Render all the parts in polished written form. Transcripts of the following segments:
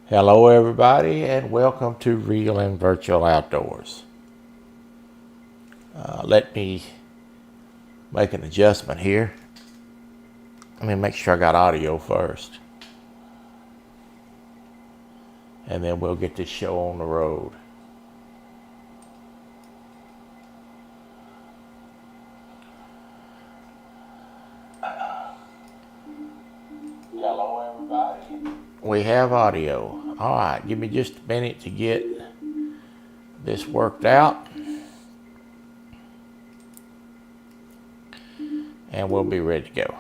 Hello everybody and welcome to Real and Virtual Outdoors. Let me make an adjustment here. Let me make sure I got audio first. And then we'll get this show on the road. Hello everybody. We have audio. Alright, give me just a minute to get this worked out. And we'll be ready to go.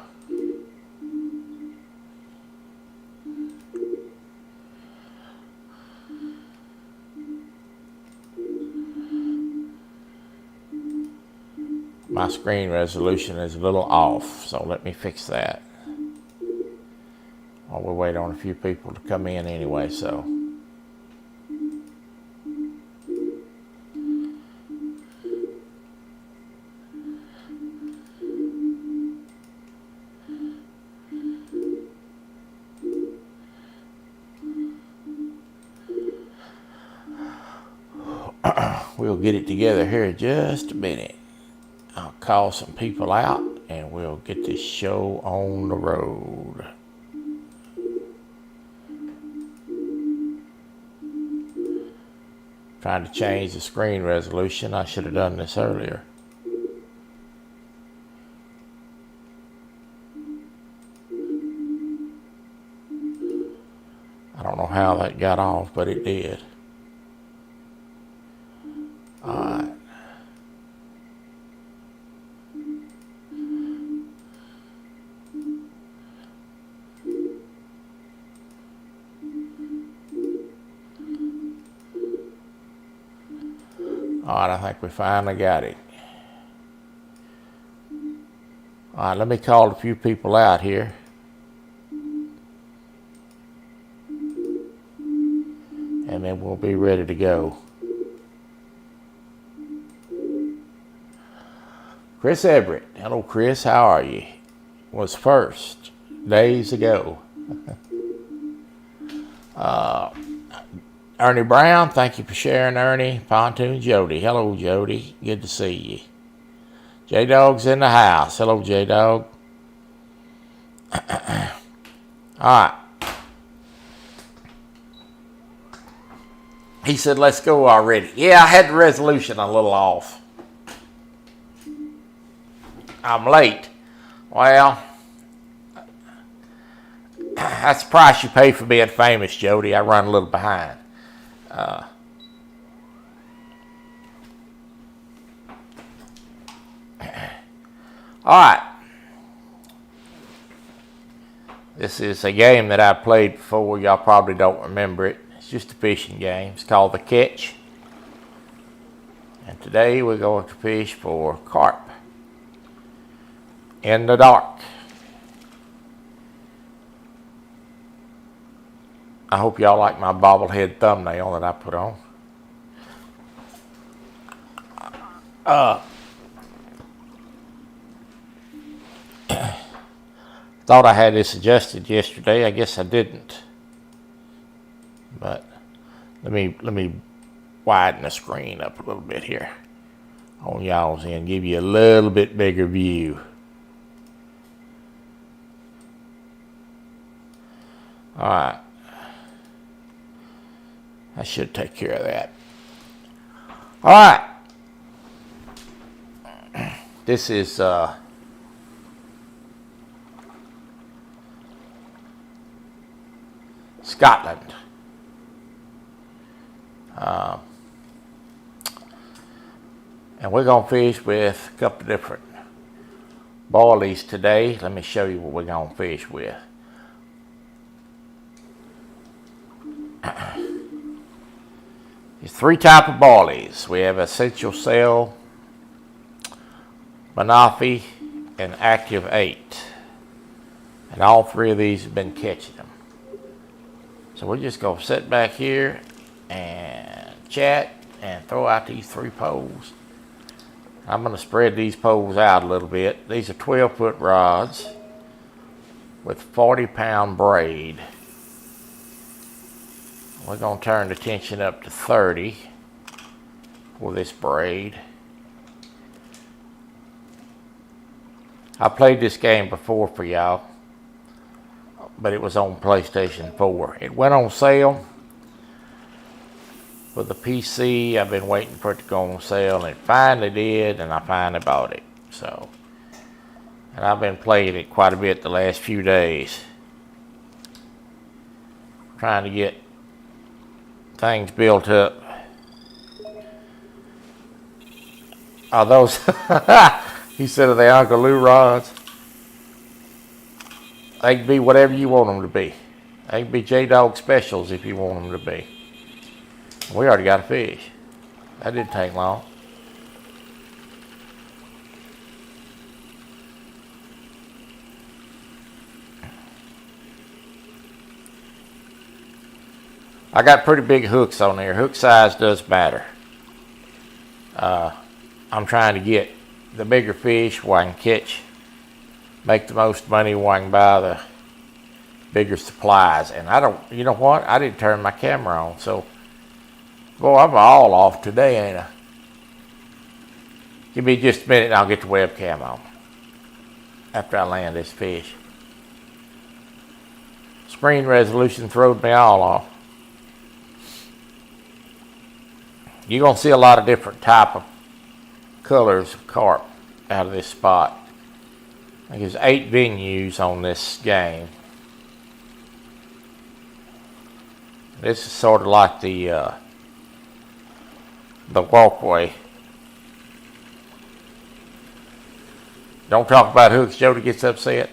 My screen resolution is a little off, so let me fix that. While we wait on a few people to come in anyway, so. We'll get it together here in just a minute. I'll call some people out and we'll get this show on the road. Trying to change the screen resolution. I should have done this earlier. I don't know how that got off, but it did. Alright. Alright, I think we finally got it. Alright, let me call a few people out here. And then we'll be ready to go. Chris Everett. Hello, Chris. How are you? Was first days ago. Ernie Brown. Thank you for sharing, Ernie. Pontoon Jody. Hello, Jody. Good to see you. J-Dog's in the house. Hello, J-Dog. All right. He said, let's go already. Yeah, I had the resolution a little off. I'm late. Well, that's the price you pay for being famous, Jody. I run a little behind. All right. This is a game that I played before. Y'all probably don't remember it. It's just a fishing game. It's called The Catch. And today we're going to fish for carp in the dark. I hope y'all like my bobblehead thumbnail that I put on. Thought I had this adjusted yesterday. I guess I didn't. But let me widen the screen up a little bit here on y'all's end. Give you a little bit bigger view. All right. I should take care of that. All right. This is Scotland. And we're going to fish with a couple of different boilies today. Let me show you what we're going to fish with. There's three types of boilies. We have Essential Cell, Manafi, and Active 8. And all three of these have been catching them. So we're just going to sit back here and chat and throw out these three poles. I'm going to spread these poles out a little bit. These are 12-foot rods with 40-pound braid. We're going to turn the tension up to 30 for this braid. I played this game before for y'all, but it was on PlayStation 4. It went on sale for the PC. I've been waiting for it to go on sale, and it finally did, and I finally bought it. So, and I've been playing it quite a bit the last few days, trying to get things built up. Are those, he said, are they Uncle Lou rods? They can be whatever you want them to be. They can be J-Dog specials if you want them to be. We already got a fish. That didn't take long. I got pretty big hooks on there. Hook size does matter. I'm trying to get the bigger fish where I can catch, make the most money where I can buy the bigger supplies. And I don't, you know what? I didn't turn my camera on, so boy, I'm all off today, ain't I? Give me just a minute and I'll get the webcam on after I land this fish. Screen resolution throwed me all off. You're going to see a lot of different type of colors of carp out of this spot. I think there's 8 venues on this game. This is sort of like the walkway. Don't talk about hooks. Jody gets upset.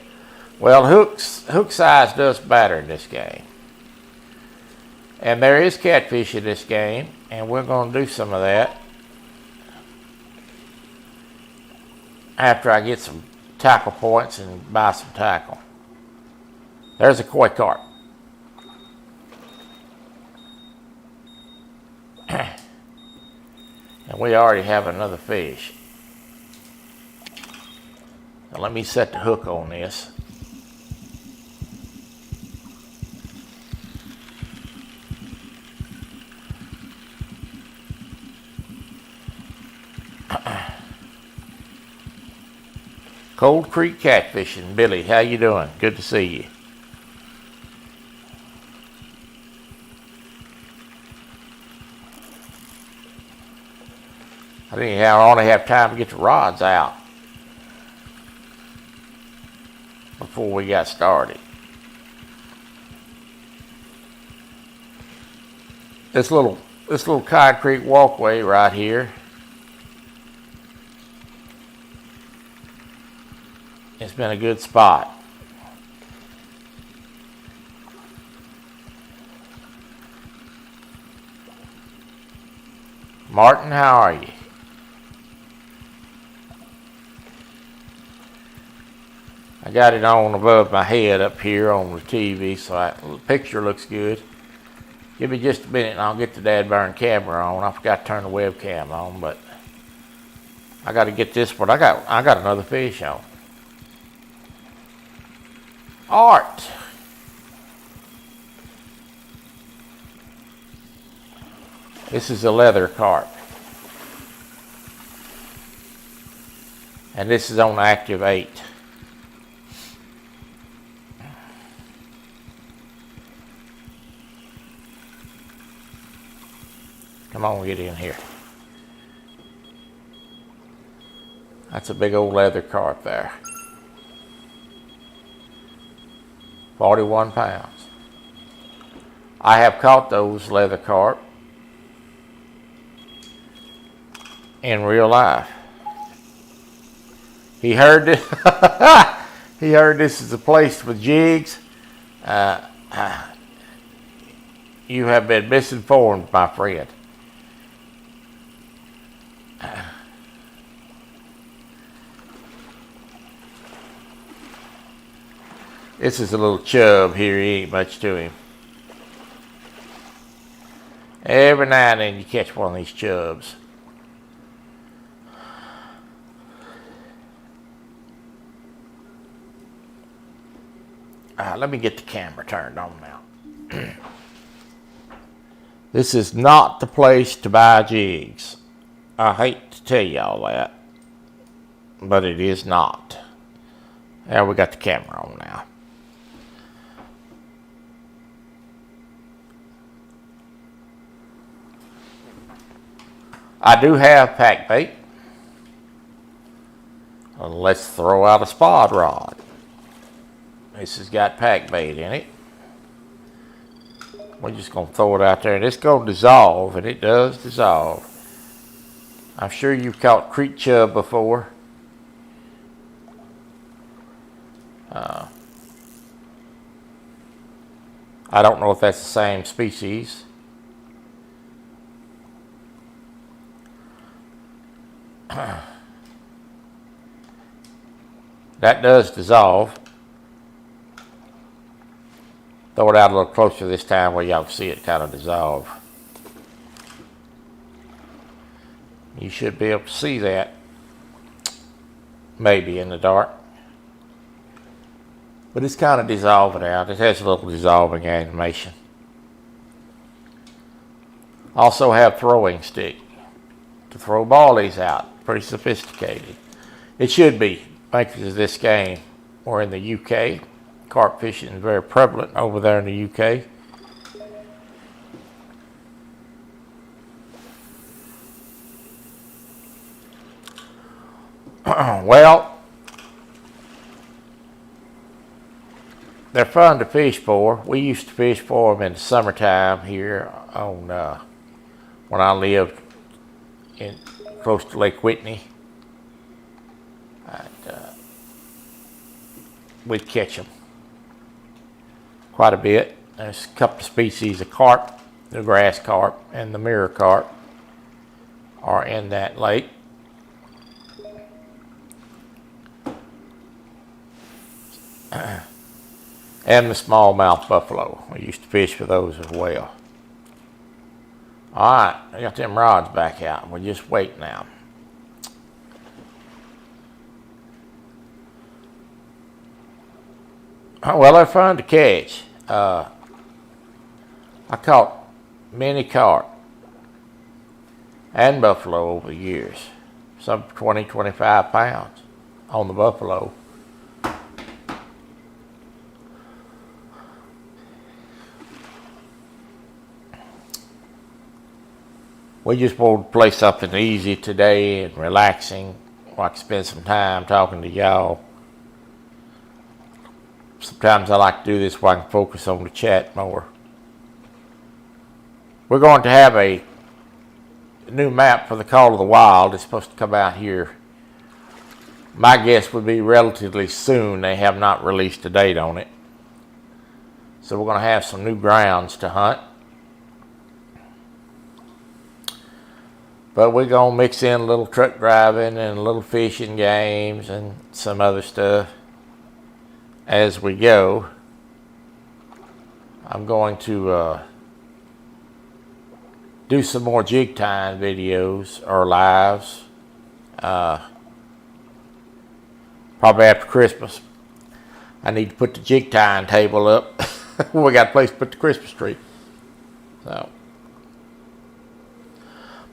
Well, hook size does matter in this game. And there is catfish in this game, and we're going to do some of that after I get some tackle points and buy some tackle. There's a koi carp. And we already have another fish. Now let me set the hook on this. Cold Creek Catfishing. Billy, how you doing? Good to see you. I didn't only have time to get the rods out before we got started. This little concrete walkway right here has been a good spot. Martin, how are you? I got it on above my head up here on the TV, so the picture looks good. Give me just a minute and I'll get the dadburn camera on. I forgot to turn the webcam on, but I got to get this one. I got another fish on. Art. This is a leather carp. And this is on active 8. Come on, get in here. That's a big old leather carp there. 41 pounds. I have caught those leather carp in real life. He heard this. He heard this is a place with jigs. You have been misinformed, my friend. This is a little chub here. He ain't much to him. Every now and then you catch one of these chubs. Let me get the camera turned on now. This is not the place to buy jigs. I hate to tell y'all that, but it is not. Now we got the camera on now. I do have pack bait. Let's throw out a spot rod. This has got pack bait in it. We're just going to throw it out there, and it's going to dissolve, and it does dissolve. I'm sure you've caught creek chub before. I don't know if that's the same species. That does dissolve. Throw it out a little closer this time where y'all see it kind of dissolve. You should be able to see that, maybe in the dark. But it's kind of dissolving out. It has a little dissolving animation. Also have throwing stick to throw ballies out. Pretty sophisticated. It should be, makers of this game or in the UK. Carp fishing is very prevalent over there in the UK. Well, they're fun to fish for. We used to fish for them in the summertime here on when I lived in close to Lake Whitney. We'd catch them quite a bit. There's a couple of species of carp, the grass carp and the mirror carp are in that lake. And the smallmouth buffalo. We used to fish for those as well. Alright, I got them rods back out. We'll just wait now. Oh, well, they're fun to catch. I caught many carp and buffalo over the years. Some 20, 25 pounds on the buffalo. We just wanted to play something easy today and relaxing. I can spend some time talking to y'all. Sometimes I like to do this where I can focus on the chat more. We're going to have a new map for the Call of the Wild. It's supposed to come out here. My guess would be relatively soon. They have not released a date on it. So we're going to have some new grounds to hunt. But we're going to mix in a little truck driving and a little fishing games and some other stuff as we go. I'm going to do some more jig tying videos or lives. Probably after Christmas. I need to put the jig tying table up. We got a place to put the Christmas tree. So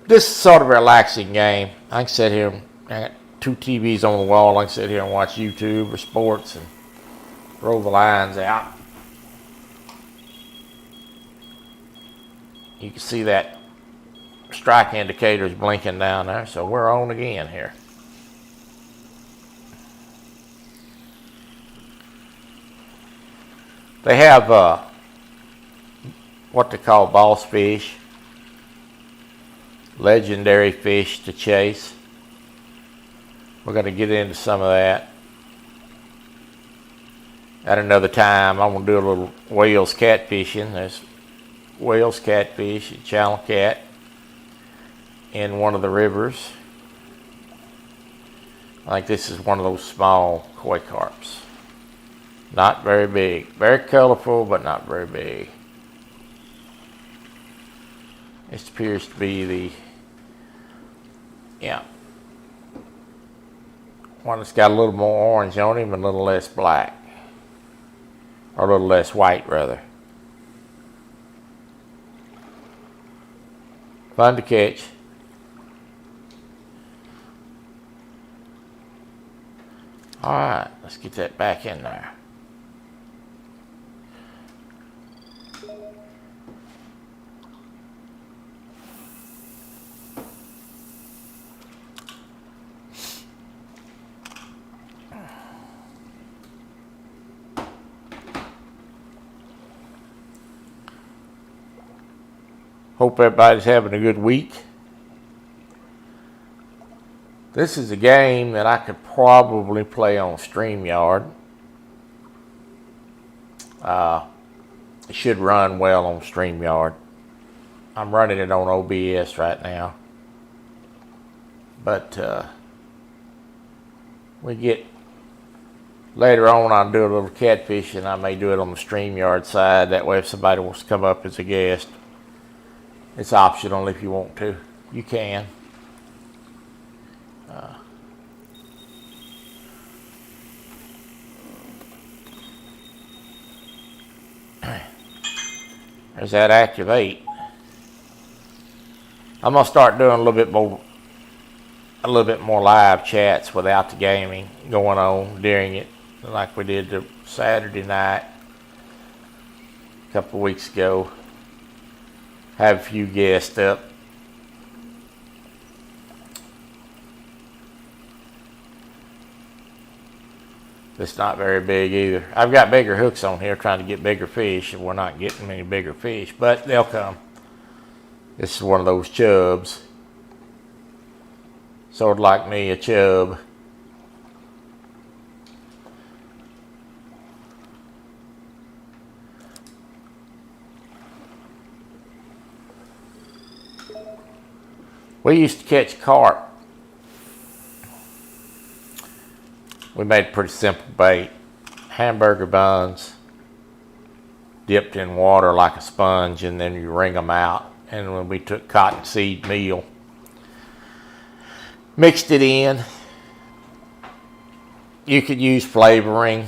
this is sort of a relaxing game. I can sit here, I got 2 TVs on the wall. I can sit here and watch YouTube or sports and roll the lines out. You can see that strike indicator is blinking down there, so we're on again here. They have what they call boss fish. Legendary fish to chase. We're going to get into some of that at another time. I'm going to do a little whales catfishing. There's whales catfish and channel cat in one of the rivers. I think this is one of those small koi carps. Not very big. Very colorful, but not very big. This appears to be the one that's got a little more orange on him and a little less black. Or a little less white, rather. Fun to catch. All right, let's get that back in there. Hope everybody's having a good week. This is a game that I could probably play on StreamYard. It should run well on StreamYard. I'm running it on OBS right now. But we get later on, I'll do a little catfishing. I may do it on the StreamYard side. That way if somebody wants to come up as a guest, it's optional. If you want to, you can. There's that active 8. I'm gonna start doing a little bit more live chats without the gaming going on during it, like we did the Saturday night a couple of weeks ago. Have a few guests up. It's not very big either. I've got bigger hooks on here trying to get bigger fish, and we're not getting many bigger fish, but they'll come. This is one of those chubs. Sort of like me, a chub. We used to catch carp. We made a pretty simple bait. Hamburger buns dipped in water like a sponge, and then you wring them out. And when we took cottonseed meal, mixed it in. You could use flavoring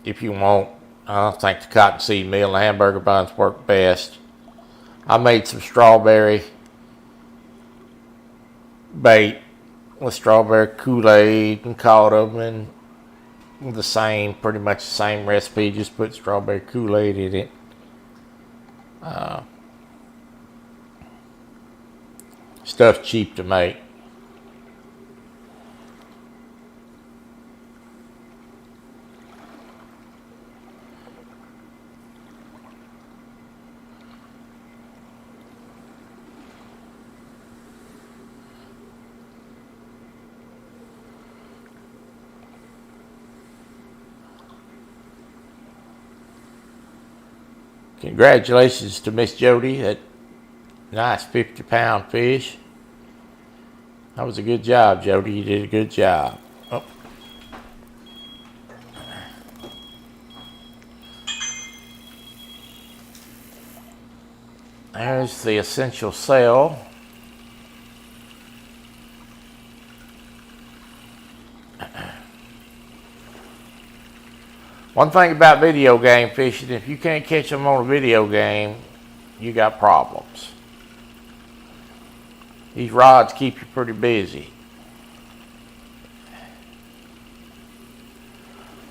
if you want. I think the cottonseed meal and the hamburger buns work best. I made some strawberry bait with strawberry Kool-Aid and caught them, and pretty much the same recipe, just put strawberry Kool-Aid in it. Stuff's cheap to make. Congratulations to Miss Jody, that nice 50-pound fish. That was a good job, Jody. You did a good job. Oh. There's the essential cell. One thing about video game fishing, if you can't catch them on a video game, you got problems. These rods keep you pretty busy.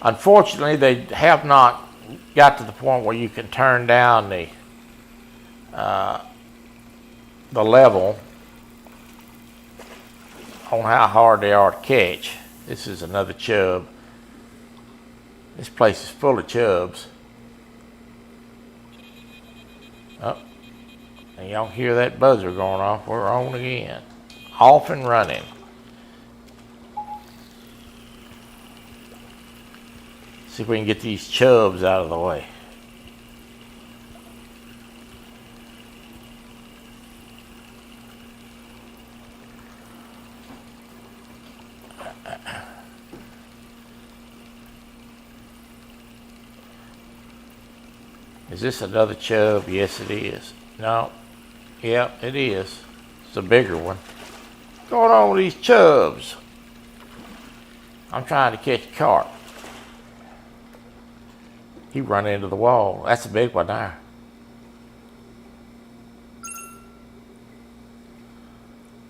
Unfortunately, they have not got to the point where you can turn down the level on how hard they are to catch. This is another chub. This place is full of chubs. Oh, and y'all hear that buzzer going off. We're on again. Off and running. See if we can get these chubs out of the way. Is this another chub? Yes, it is. No. Yep, it is. It's a bigger one. What's going on with these chubs? I'm trying to catch carp. He run into the wall. That's a big one there.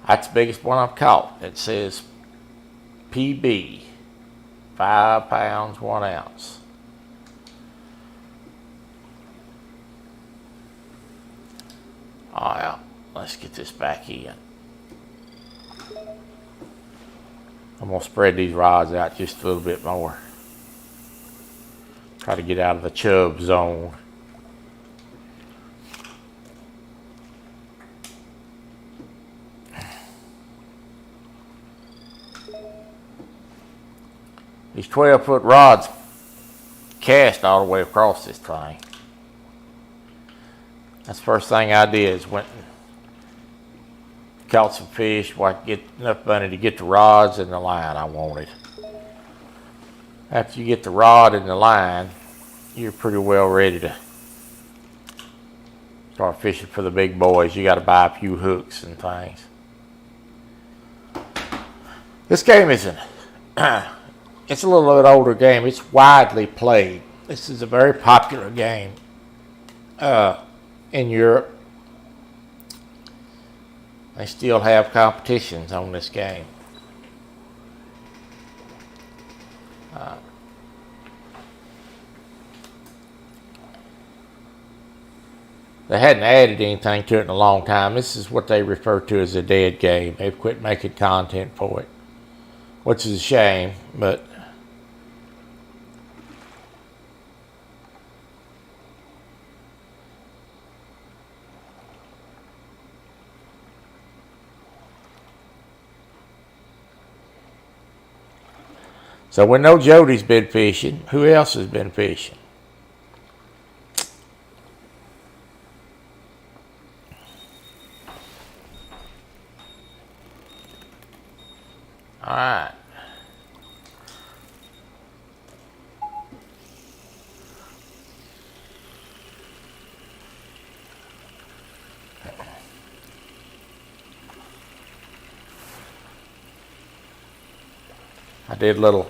That's the biggest one I've caught. It says PB, 5 pounds, 1 ounce. All right, let's get this back in. I'm going to spread these rods out just a little bit more. Try to get out of the chub zone. These 12-foot rods cast all the way across this thing. That's the first thing I did is went and caught some fish, get enough money to get the rods and the line I wanted. After you get the rod and the line, you're pretty well ready to start fishing for the big boys. You got to buy a few hooks and things. This game isn't. It's a little bit older game. It's widely played. This is a very popular game in Europe. They still have competitions on this game. They hadn't added anything to it in a long time. This is what they refer to as a dead game. They've quit making content for it, which is a shame, but so we know Jody's been fishing. Who else has been fishing? All right. I did a little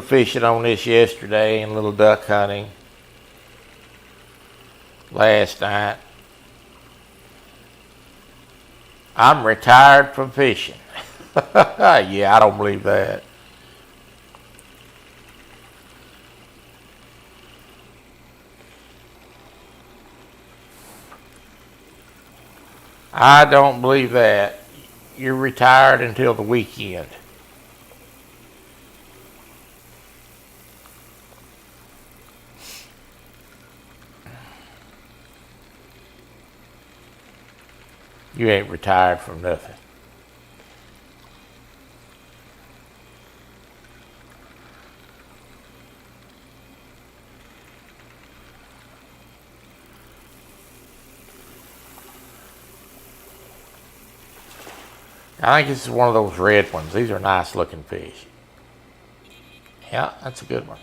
fishing on this yesterday and a little duck hunting last night. I'm retired from fishing. Yeah, I don't believe that. I don't believe that. You're retired until the weekend. You ain't retired from nothing. I think this is one of those red ones. These are nice looking fish. Yeah, that's a good one.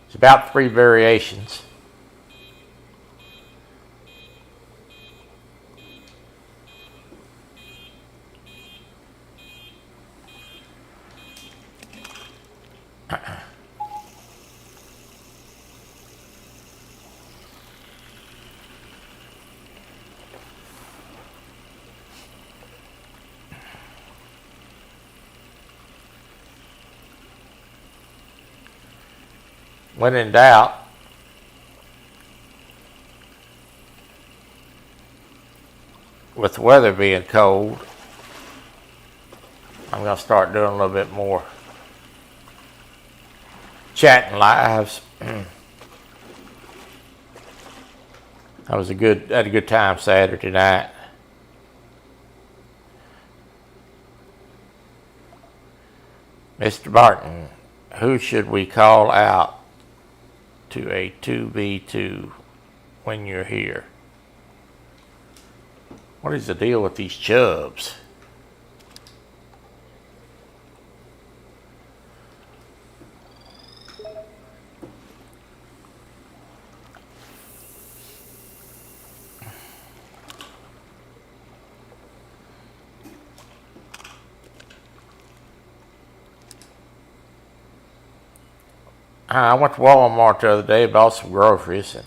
It's about 3 variations. When in doubt, with the weather being cold, I'm going to start doing a little bit more chatting lives. I had a good time Saturday night. Mr. Barton, who should we call out to a 2v2 when you're here? What is the deal with these chubs? I went to Walmart the other day, bought some groceries, and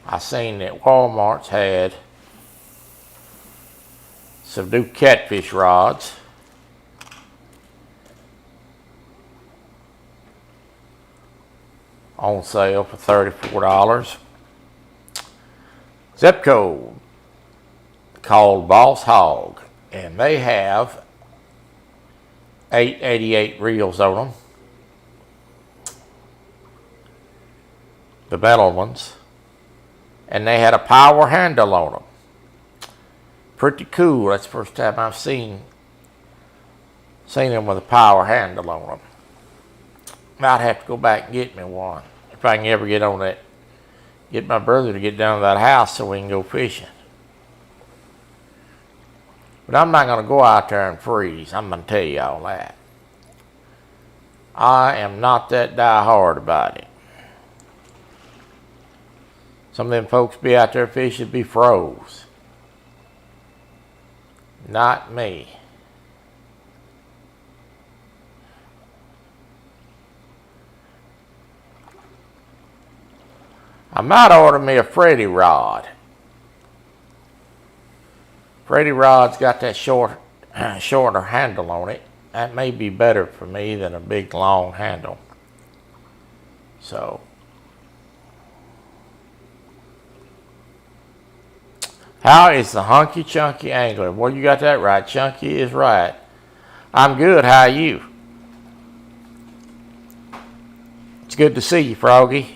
I seen that Walmart's had some new catfish rods. On sale for $34. Zip code called Boss Hog, and they have 888 reels on them. The metal ones, and they had a power handle on them. Pretty cool. That's the first time I've seen them with a power handle on them. Might have to go back and get me one if I can ever get on that. Get my brother to get down to that house so we can go fishing. But I'm not going to go out there and freeze. I'm going to tell you all that. I am not that die-hard about it. Some of them folks be out there fishing be froze. Not me. I might order me a Freddy rod. Freddy rod's got that shorter handle on it. That may be better for me than a big long handle. So, how is the hunky chunky angler? Well, you got that right. Chunky is right. I'm good. How are you? It's good to see you, Froggy.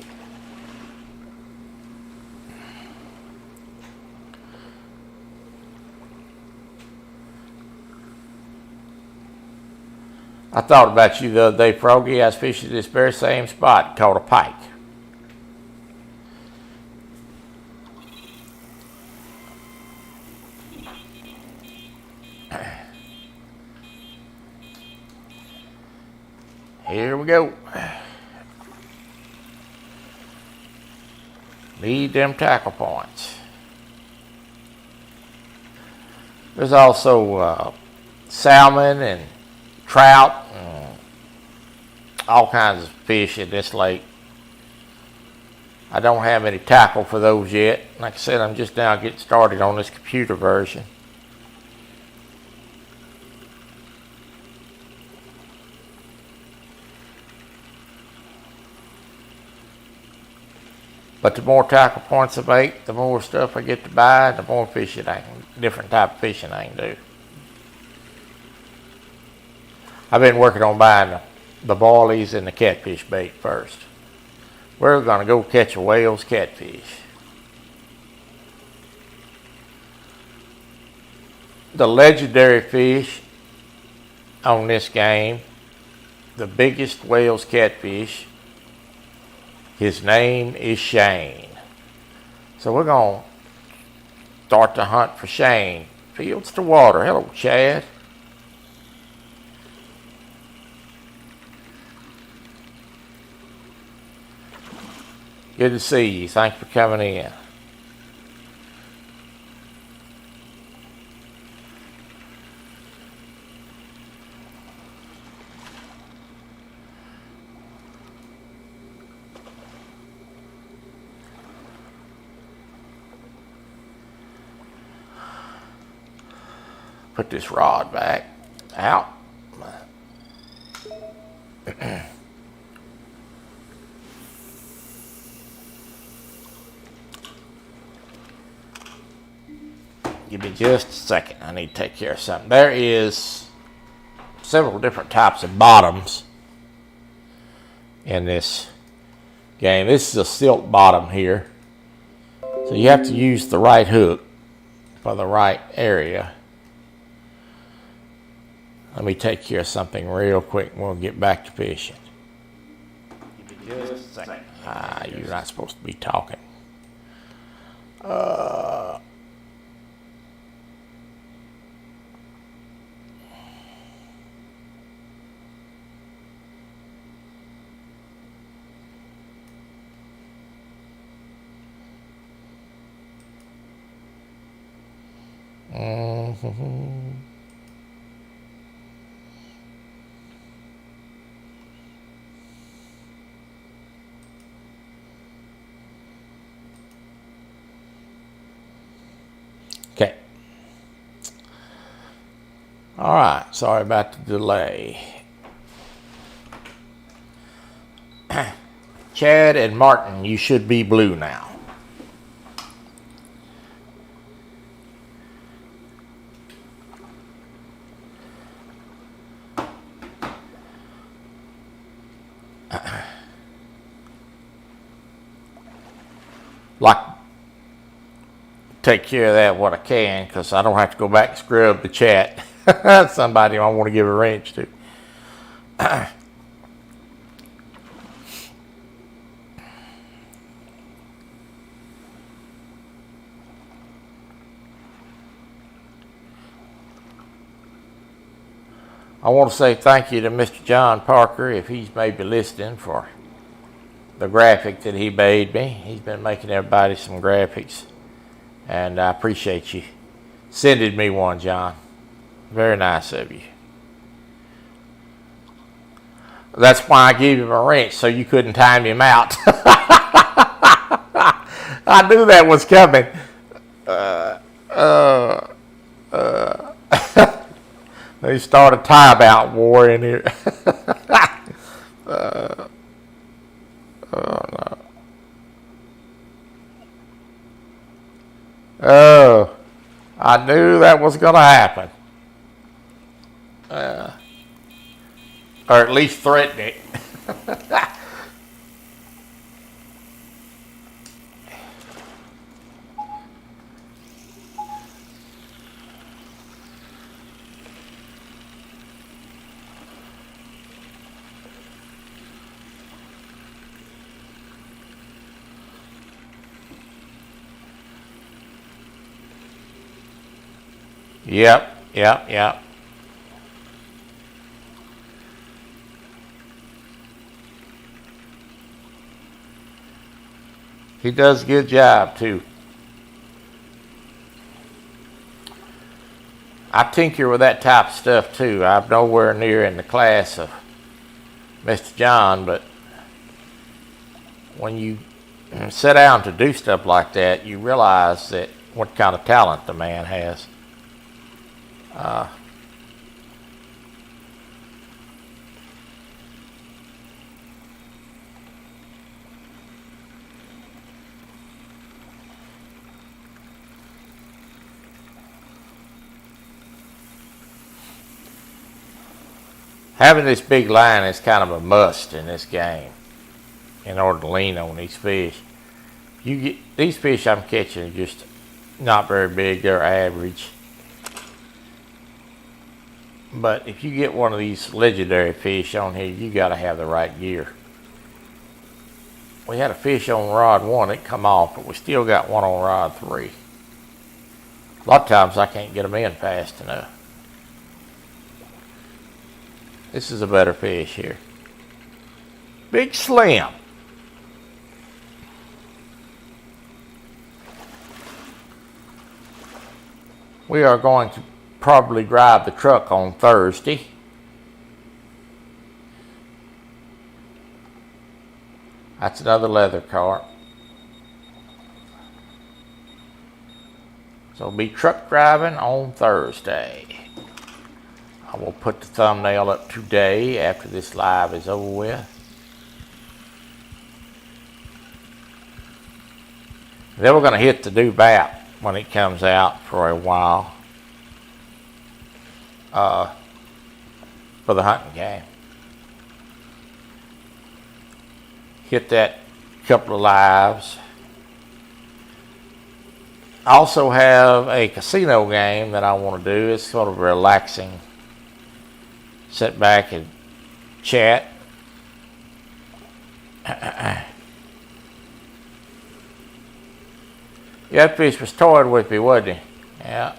I thought about you the other day, Froggy. I was fishing this very same spot, caught a pike. Here we go. Need them tackle points. There's also salmon and trout and all kinds of fish in this lake. I don't have any tackle for those yet. Like I said, I'm just now getting started on this computer version. But the more tackle points I make, the more stuff I get to buy, the more fishing different type of fishing I can do. I've been working on buying the boilies and the catfish bait first. We're going to go catch a whale's catfish. The legendary fish on this game, the biggest whale's catfish, his name is Shane. So we're going to start the hunt for Shane. Fields to water. Hello, Chad. Good to see you. Thanks for coming in. Put this rod back out. Give me just a second. I need to take care of something. There is several different types of bottoms in this game. This is a silk bottom here. So you have to use the right hook for the right area. Let me take care of something real quick and we'll get back to fishing. Give me just a second. You're not supposed to be talking. All right, sorry about the delay. Chad and Martin, you should be blue now. Like, take care of that what I can, because I don't have to go back and scrub the chat. Somebody I want to give a wrench to. I want to say thank you to Mr. John Parker, if he's maybe listening, for the graphic that he made me. He's been making everybody some graphics, and I appreciate you sending me one, John. Very nice of you. That's why I gave him a wrench, so you couldn't time him out. I knew that was coming. They start a timeout war in here. No. Oh, I knew that was going to happen. Or at least threaten it. Yep. He does a good job, too. I tinker with that type of stuff, too. I'm nowhere near in the class of Mr. John, but when you sit down to do stuff like that, you realize that what kind of talent the man has. Having this big line is kind of a must in this game in order to lean on these fish. You get these fish I'm catching are just not very big, they're average. But if you get one of these legendary fish on here, you got to have the right gear. We had a fish on rod 1, it come off, but we still got one on rod 3. A lot of times I can't get them in fast enough. This is a better fish here. Big Slim. We are going to probably drive the truck on Thursday. That's another leather carp. So we'll be truck driving on Thursday. I will put the thumbnail up today after this live is over with. Then we're going to hit the new BAP when it comes out for a while for the hunting game. Hit that couple of lives. I also have a casino game that I want to do. It's sort of relaxing. Sit back and chat. Yeah, that fish was toying with me, wasn't he? Yeah.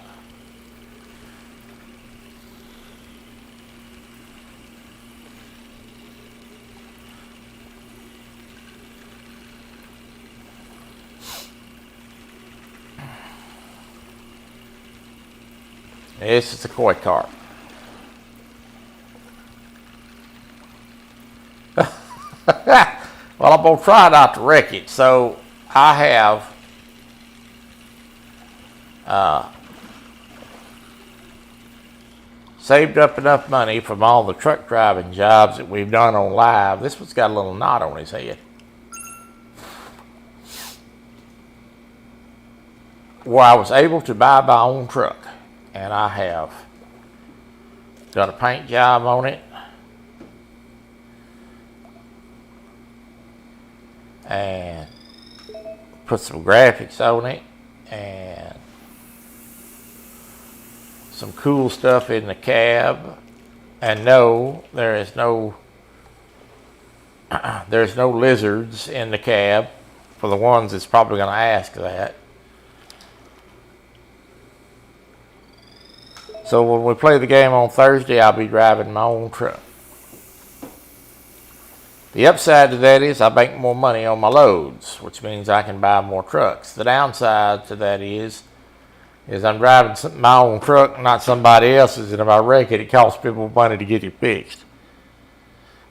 This is a koi carp. Well, I'm going to try not to wreck it. So I have saved up enough money from all the truck driving jobs that we've done on live. This one's got a little knot on his head. Where I was able to buy my own truck. And I have done a paint job on it. And put some graphics on it. And some cool stuff in the cab. And no, there's no lizards in the cab, for the ones that's probably going to ask that. So when we play the game on Thursday, I'll be driving my own truck. The upside to that is I make more money on my loads, which means I can buy more trucks. The downside to that is I'm driving my own truck, not somebody else's, and if I wreck it, it costs people money to get it fixed.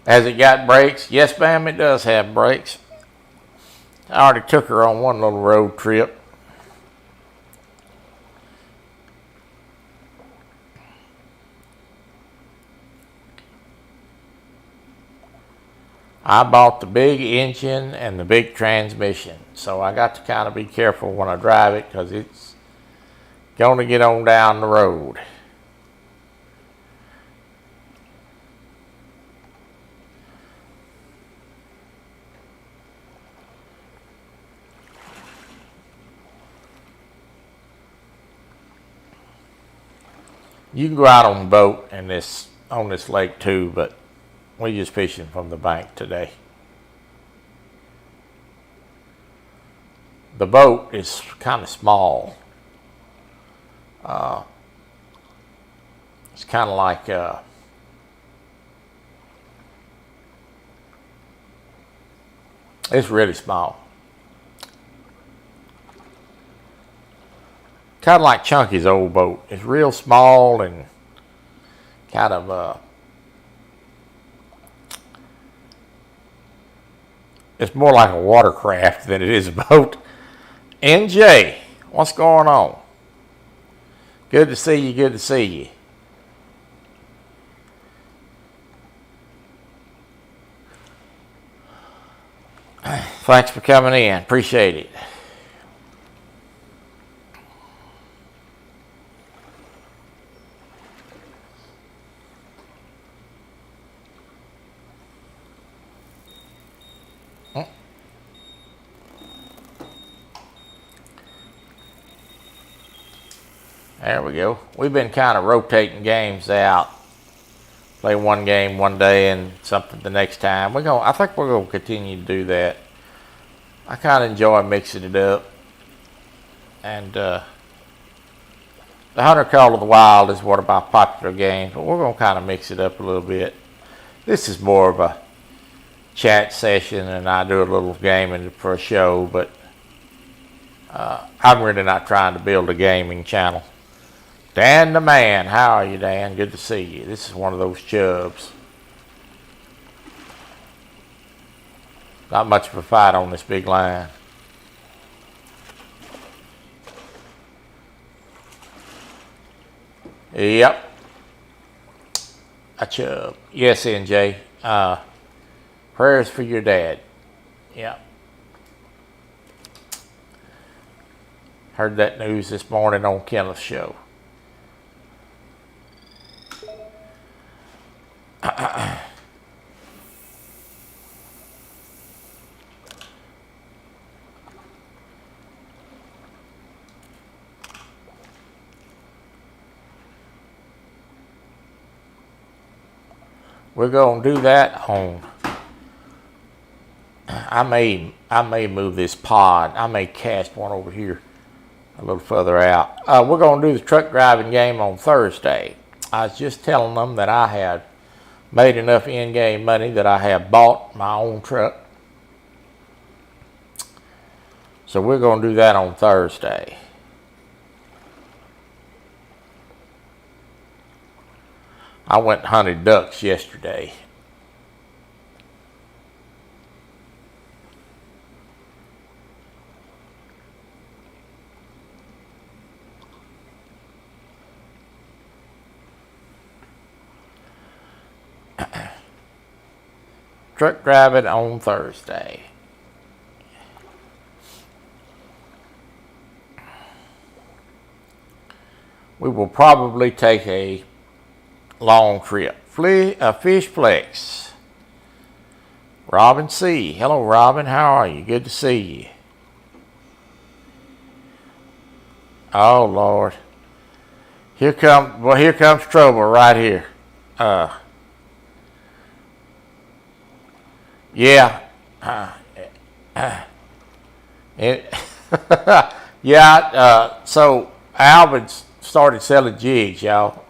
Has it got brakes? Yes, ma'am, it does have brakes. I already took her on one little road trip. I bought the big engine and the big transmission, so I got to kind of be careful when I drive it because it's going to get on down the road. You can go out on a boat on this lake too, but we're just fishing from the bank today. The boat is kind of small. It's kind of like it's really small. Kind of like Chunky's old boat. It's real small and kind of it's more like a watercraft than it is a boat. NJ, what's going on? Good to see you, good to see you. Thanks for coming in, appreciate it. There we go. We've been kind of rotating games out. Play one game one day and something the next time. I think we're gonna continue to do that. I kind of enjoy mixing it up. And the Hunter Call of the Wild is one of my popular games, but we're gonna kind of mix it up a little bit. This is more of a chat session, and I do a little gaming for a show, but I'm really not trying to build a gaming channel. Dan the Man, how are you, Dan? Good to see you. This is one of those chubs. Not much of a fight on this big line. Yep. A chub. Yes, NJ. Prayers for your dad. Yep. Heard that news this morning on Kenneth's show. We're going to do that on, I may move this pod. I may cast one over here a little further out. We're going to do the truck driving game on Thursday. I was just telling them that I had made enough in-game money that I have bought my own truck. So we're going to do that on Thursday. I went and hunted ducks yesterday. truck driving on Thursday. We will probably take a long trip. Fish flex. Robin C. Hello, Robin. How are you? Good to see you. Oh, Lord. Here comes trouble right here. Yeah. So Alvin started selling jigs, y'all.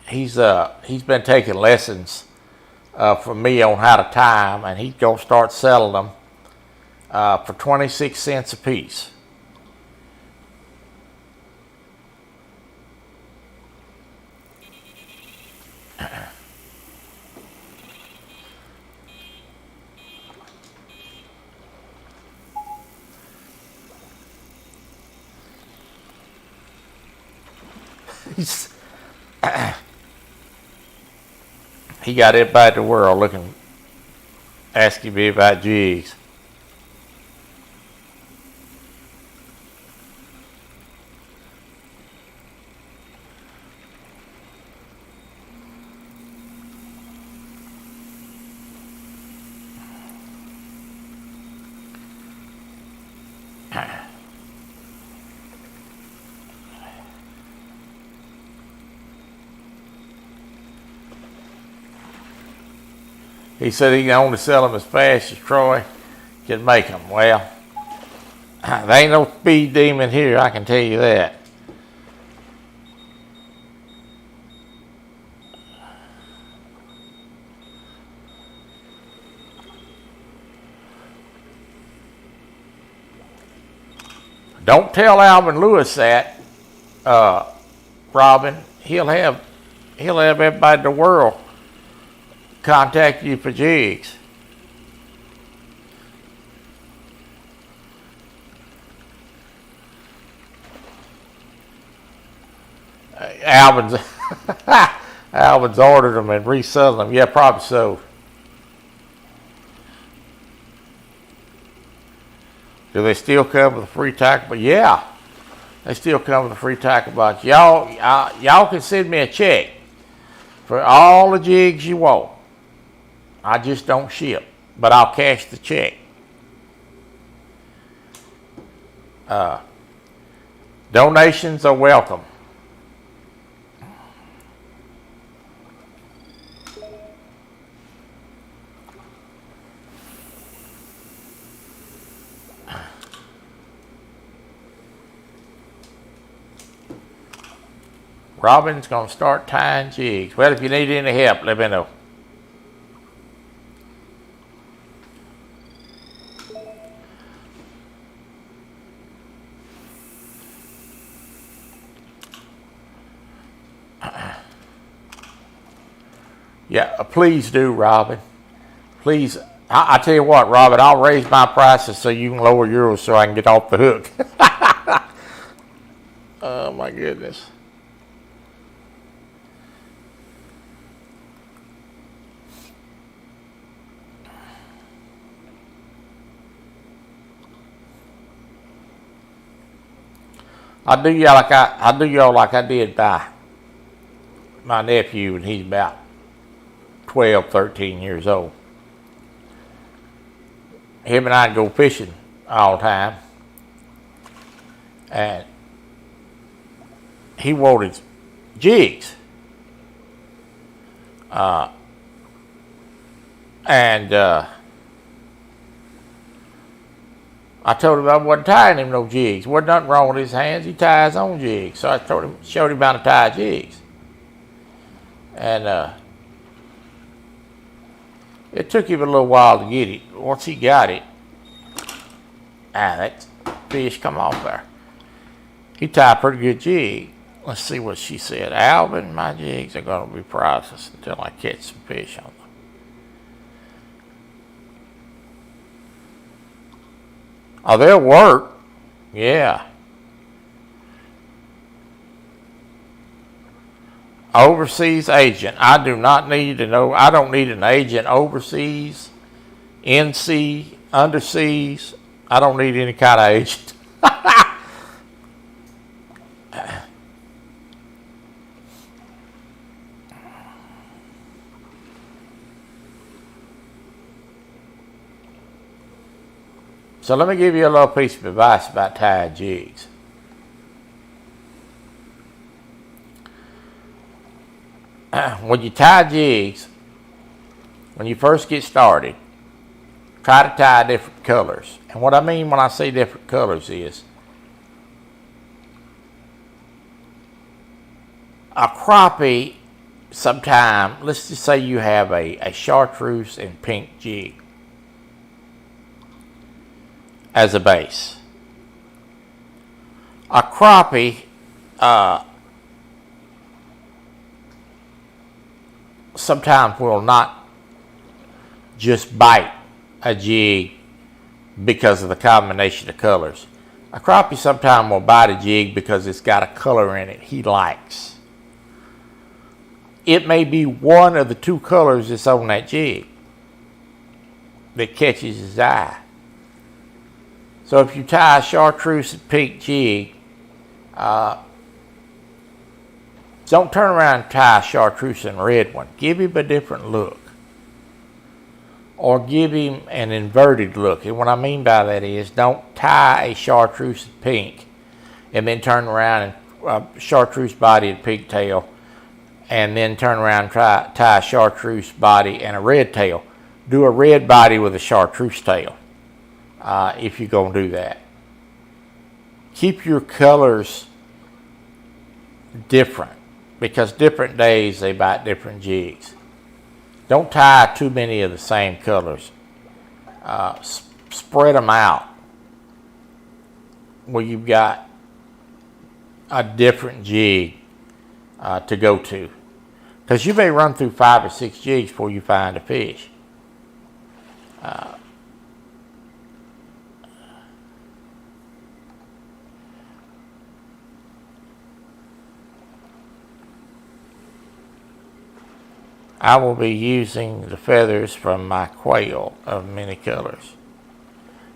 He's been taking lessons from me on how to tie them, and he's gonna start selling them for 26 cents a piece. He got everybody in the world asking me about jigs. He said he can only sell them as fast as Troy can make them. Well, there ain't no speed demon here, I can tell you that. Don't tell Alvin Lewis that, Robin. He'll have everybody in the world contact you for jigs. Alvin's ordered them and reselling them. Yeah, probably so. Do they still come with a free tackle box? Yeah, they still come with a free tackle box. Y'all can send me a check for all the jigs you want. I just don't ship, but I'll cash the check. Donations are welcome. Robin's going to start tying jigs. Well, if you need any help, let me know. Yeah, please do, Robin. Please. I tell you what, Robin, I'll raise my prices so you can lower yours so I can get off the hook. Oh, my goodness. I do y'all like I did by my nephew, and he's about 12, 13 years old. Him and I go fishing all the time, and he wanted jigs. I told him I wasn't tying him no jigs. Wasn't nothing wrong with his hands. He ties his own jigs. So I showed him how to tie jigs. And it took him a little while to get it. Once he got it, that fish come off there. He tied a pretty good jig. Let's see what she said. Alvin, my jigs are going to be priceless until I catch some fish on them. Oh, they'll work. Yeah. Overseas agent. I do not need to know. I don't need an agent overseas, in sea, underseas. I don't need any kind of agent. So let me give you a little piece of advice about tie jigs. When you tie jigs, when you first get started, try to tie different colors. And what I mean when I say different colors is a crappie, sometime, let's just say you have a chartreuse and pink jig as a base. A crappie sometimes will not just bite a jig because of the combination of colors. A crappie sometimes will bite a jig because it's got a color in it he likes. It may be one of the two colors that's on that jig that catches his eye. So if you tie a chartreuse and pink jig, don't turn around and tie a chartreuse and red one. Give him a different look. Or give him an inverted look. And what I mean by that is don't tie a chartreuse and pink and then turn around and chartreuse body and pink tail and then turn around and tie a chartreuse body and a red tail. Do a red body with a chartreuse tail. If you're going to do that. Keep your colors different because different days they bite different jigs. Don't tie too many of the same colors. Spread them out where you've got a different jig to go to. Because you may run through 5 or 6 jigs before you find a fish. I will be using the feathers from my quail of many colors.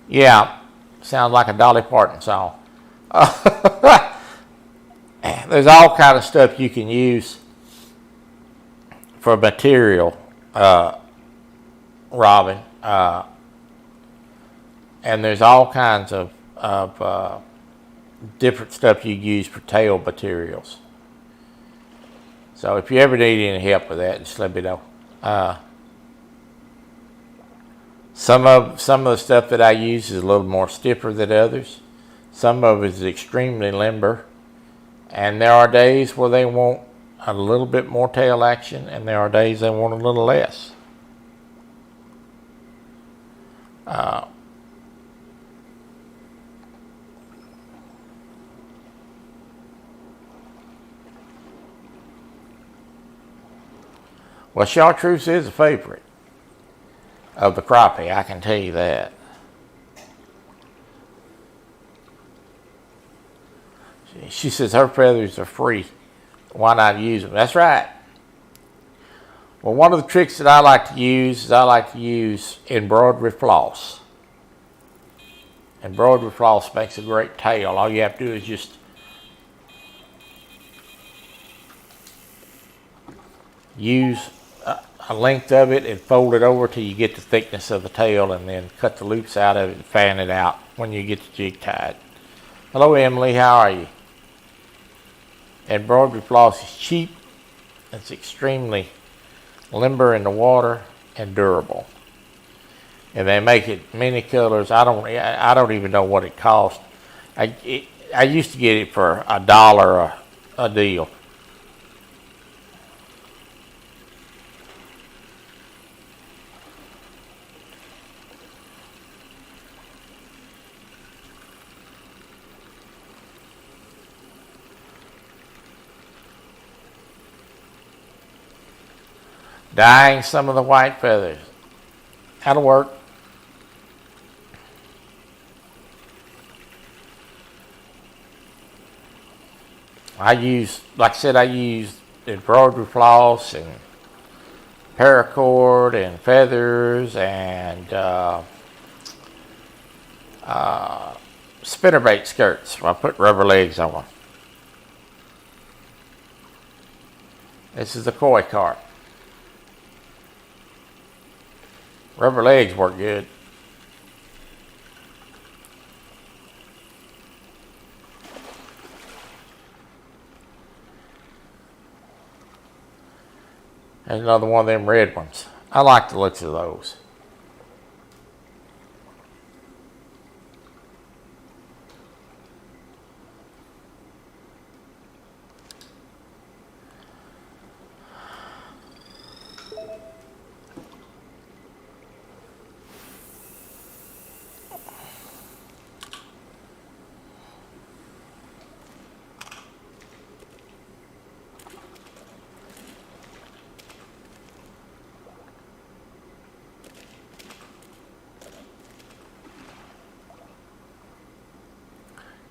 Yeah, sounds like a Dolly Parton song. There's all kind of stuff you can use for material, Robin. And there's all kinds of different stuff you use for tail materials. So if you ever need any help with that, just let me know. Some of the stuff that I use is a little more stiffer than others. Some of it is extremely limber. And there are days where they want a little bit more tail action, and there are days they want a little less. Well, chartreuse is a favorite of the crappie, I can tell you that. She says her feathers are free. Why not use them? That's right. Well, one of the tricks that I like to use is embroidery floss. Embroidery floss makes a great tail. All you have to do is just use a length of it and fold it over till you get the thickness of the tail, and then cut the loops out of it and fan it out when you get the jig tied. Hello, Emily. How are you? Embroidery floss is cheap. It's extremely limber in the water and durable. And they make it many colors. I don't even know what it costs. I used to get it for $1 a deal. Dyeing some of the white feathers. That'll work. I use embroidery floss and paracord and feathers and spinnerbait skirts. I put rubber legs on them. This is the koi carp. Rubber legs work good. There's another one of them red ones. I like the looks of those.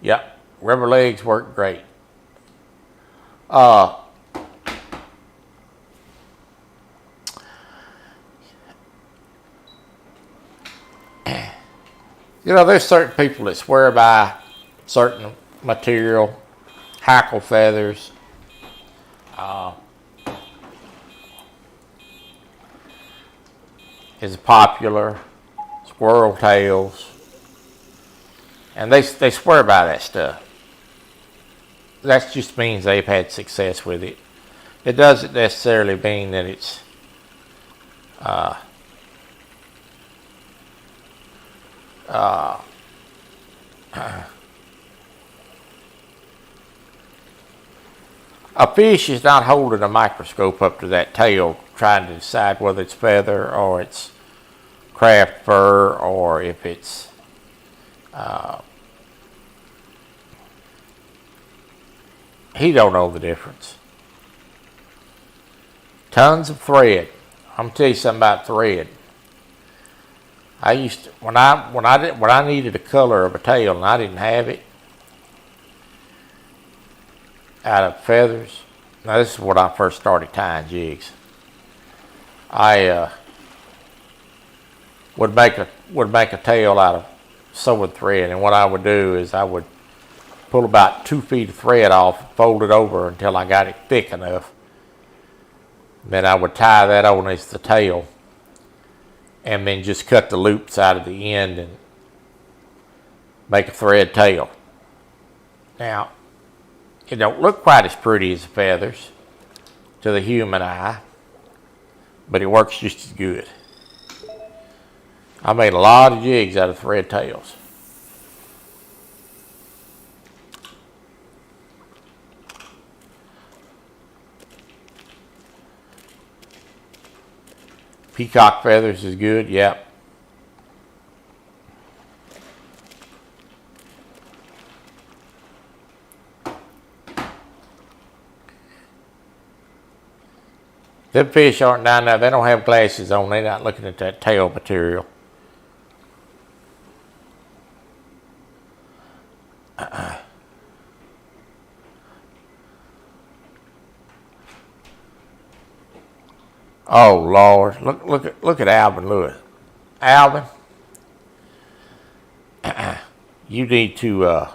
Yep, rubber legs work great. You know, there's certain people that swear by certain material, hackle feathers, is popular, squirrel tails, and they swear by that stuff. That just means they've had success with it. It doesn't necessarily mean that it's a fish is not holding a microscope up to that tail trying to decide whether it's feather or it's craft fur or if it's he don't know the difference. Tons of thread. I'm gonna tell you something about thread. I used to, when I needed a color of a tail and I didn't have it out of feathers. Now this is when I first started tying jigs. I would make a tail out of sewing thread, and what I would do is I would pull about 2 feet of thread off, fold it over until I got it thick enough. Then I would tie that on as the tail, and then just cut the loops out of the end and make a thread tail. Now, it don't look quite as pretty as the feathers to the human eye, but it works just as good. I made a lot of jigs out of thread tails. Peacock feathers is good, yep. Them fish aren't down there, they don't have glasses on, they're not looking at that tail material. Oh Lord, look at Alvin Lewis. Alvin, you need to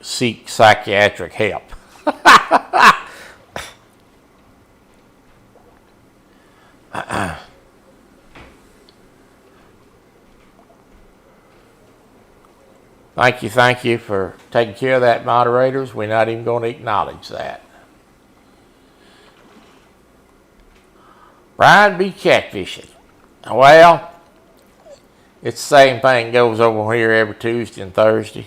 seek psychiatric help. Thank you for taking care of that, moderators. We're not even going to acknowledge that. Brian be catfishing. Well, it's the same thing goes over here every Tuesday and Thursday.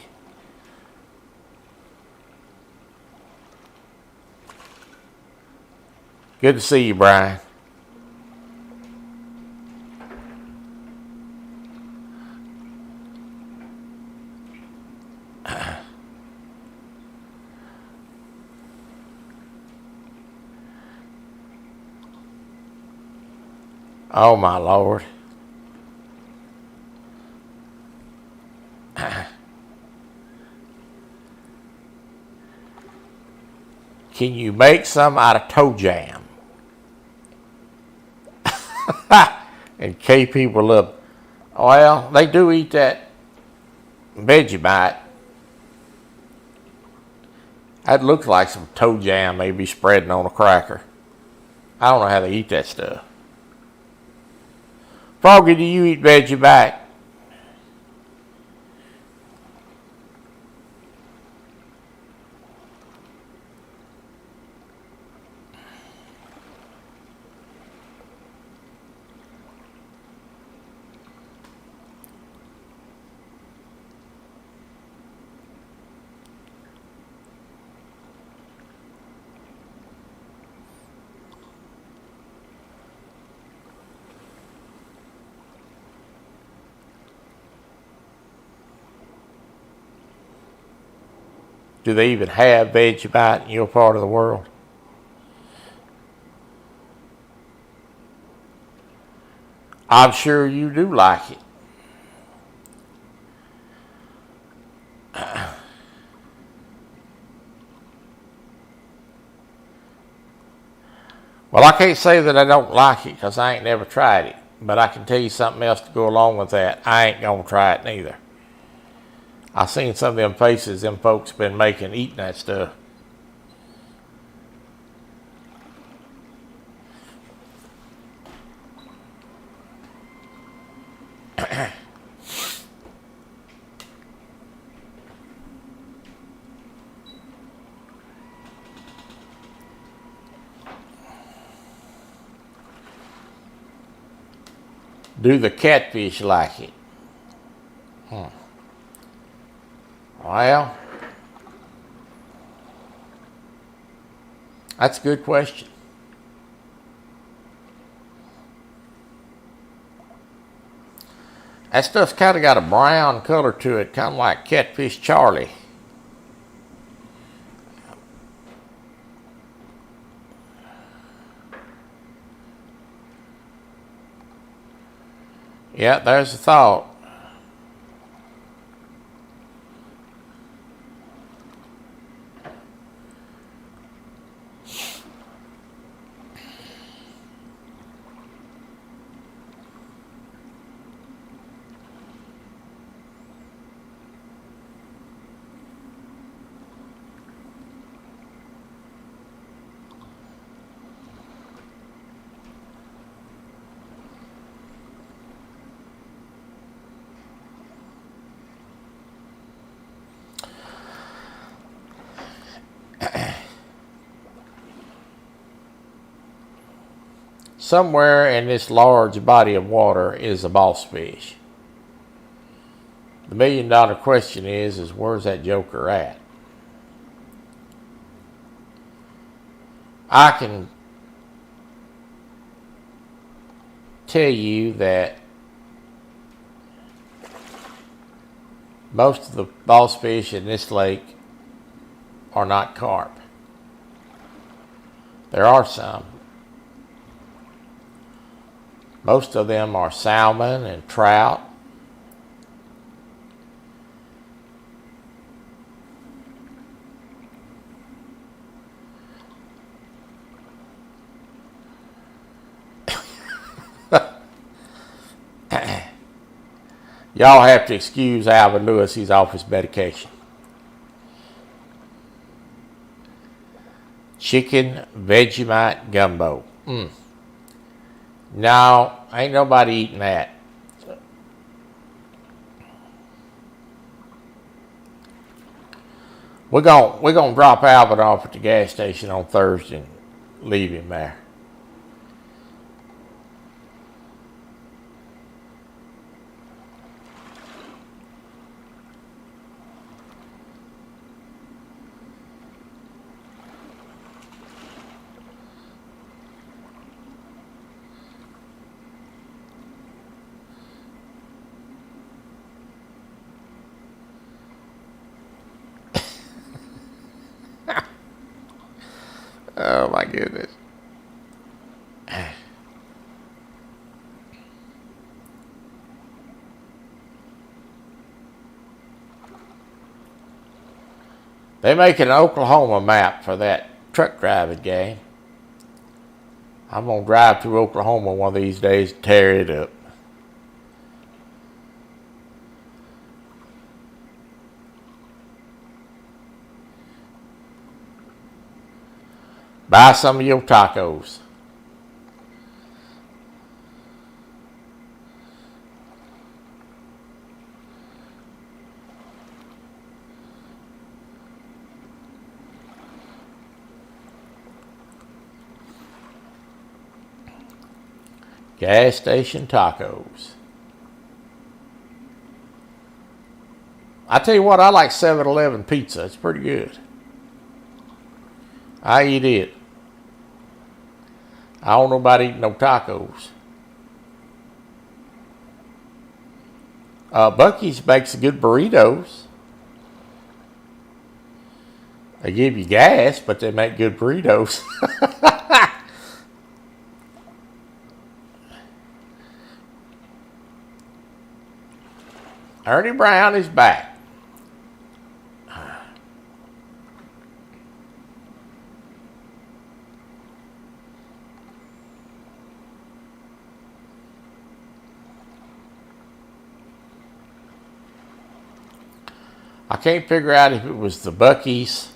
Good to see you, Brian. Oh my Lord. Can you make some out of toe jam? And keep people up. Well, they do eat that Vegemite. That looks like some toe jam maybe spreading on a cracker. I don't know how they eat that stuff. Froggy, do you eat Vegemite? Do they even have Vegemite in your part of the world? I'm sure you do like it. Well, I can't say that I don't like it because I ain't never tried it. But I can tell you something else to go along with that. I ain't going to try it neither. I seen some of them faces them folks been making eating that stuff. Do the catfish like it? Well, that's a good question. That stuff's kind of got a brown color to it, kind of like Catfish Charlie. Yeah, there's the thought. Somewhere in this large body of water is a boss fish. The $1,000,000 question is where's that joker at? I can tell you that most of the boss fish in this lake are not carp. There are some. Most of them are salmon and trout. Y'all have to excuse Alvin Lewis, he's off his medication. Chicken Vegemite gumbo. No, ain't nobody eating that. We're gonna drop Alvin off at the gas station on Thursday and leave him there. Oh my goodness. They make an Oklahoma map for that truck driving game. I'm going to drive through Oklahoma one of these days and tear it up. Buy some of your tacos. Gas station tacos. I tell you what, I like 7-Eleven pizza. It's pretty good. I eat it. I don't know about eating no tacos. Buc-ee's makes good burritos. They give you gas, but they make good burritos. Ernie Brown is back. I can't figure out if it was the Buc-ee's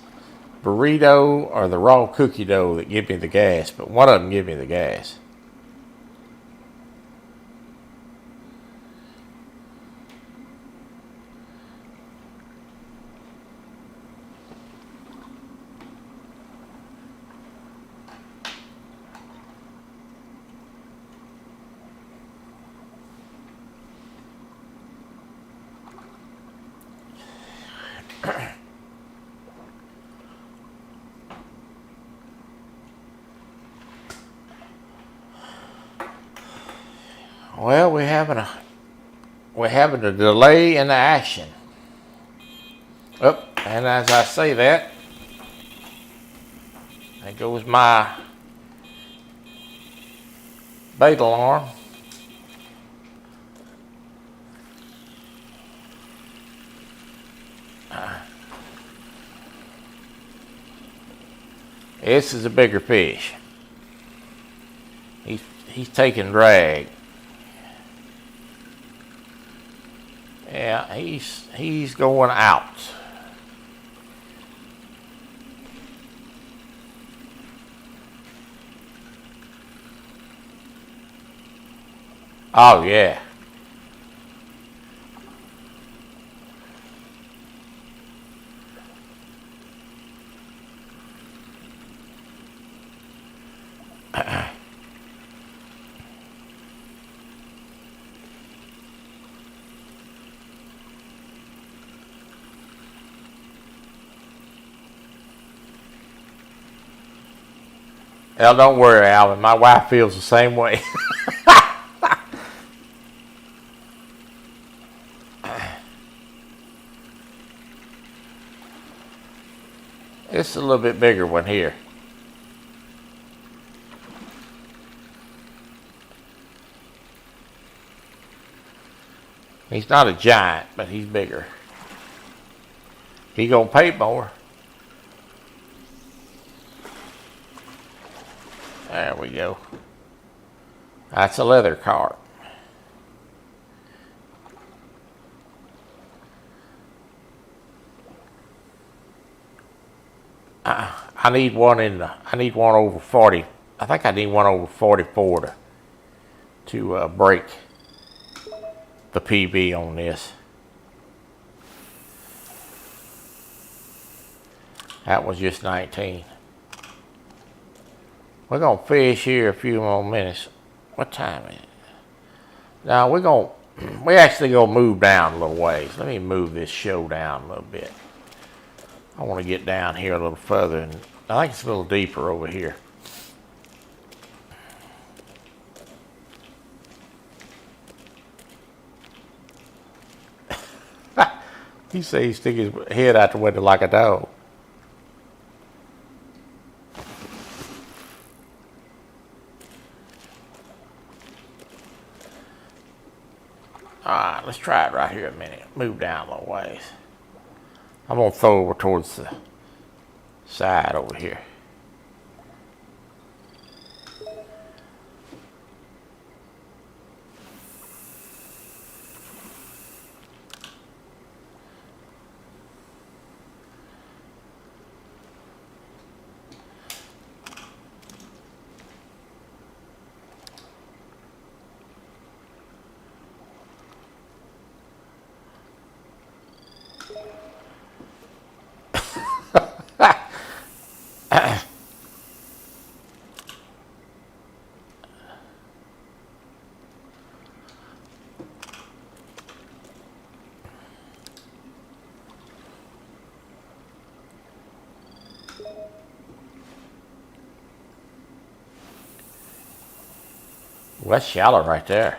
burrito or the raw cookie dough that give me the gas, but one of them give me the gas. Well, we're having a delay in the action. Oh, and as I say that, there goes my bait alarm. This is a bigger fish. He's taking drag. Yeah, he's going out. Oh yeah. Hell, don't worry, Alvin. My wife feels the same way. It's a little bit bigger one here. He's not a giant, but he's bigger. He gonna pay more. There we go. That's a leather carp. I need one over 40. I think I need one over 44 to break the PB on this. That was just 19. We're going to fish here a few more minutes. What time is it? Now we actually going to move down a little ways. Let me move this show down a little bit. I want to get down here a little further, and I think it's a little deeper over here. He says he stick his head out the window like a dog. Alright, let's try it right here a minute. Move down a little ways. I'm going to throw over towards the side over here. Well, that's shallow right there.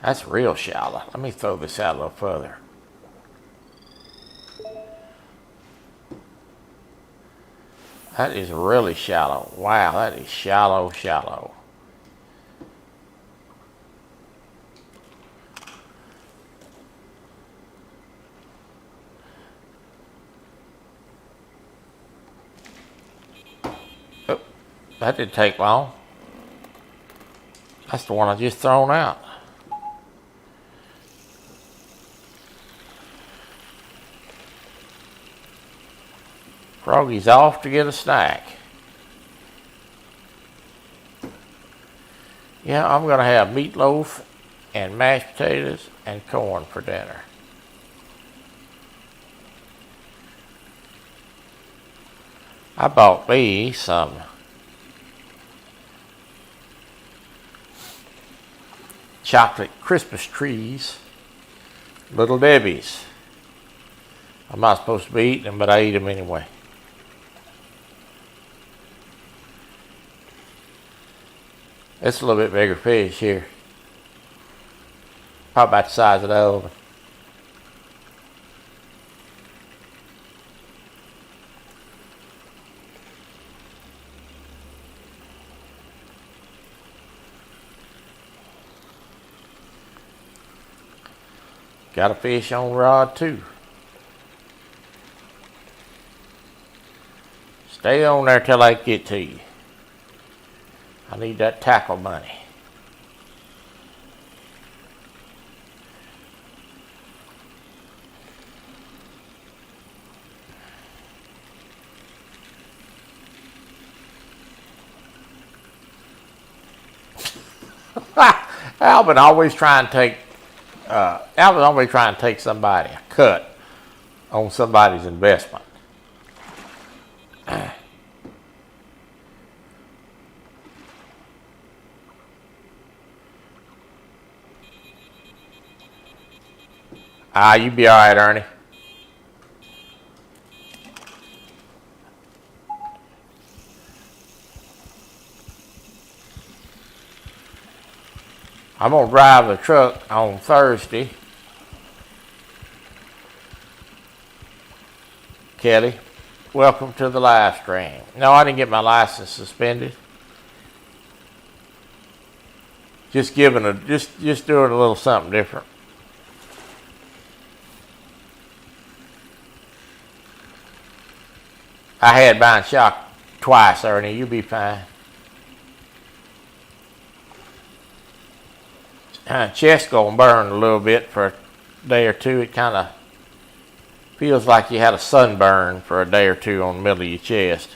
That's real shallow. Let me throw this out a little further. That is really shallow. Wow, that is shallow, shallow. Oh, that didn't take long. That's the one I just thrown out. Froggy's off to get a snack. Yeah, I'm going to have meatloaf and mashed potatoes and corn for dinner. I bought me some chocolate Christmas trees, Little Debbie's. I'm not supposed to be eating them, but I eat them anyway. It's a little bit bigger fish here. Probably about the size of the oven. Got a fish on rod too. Stay on there till I get to you. I need that tackle money. Alvin always trying to take somebody a cut on somebody's investment. You be all right, Ernie. I'm going to drive the truck on Thursday. Kelly, welcome to the live stream. No, I didn't get my license suspended. Just doing a little something different. I had mine shocked twice, Ernie. You'll be fine. Chest gonna burn a little bit for a day or two. It kind of feels like you had a sunburn for a day or two on the middle of your chest.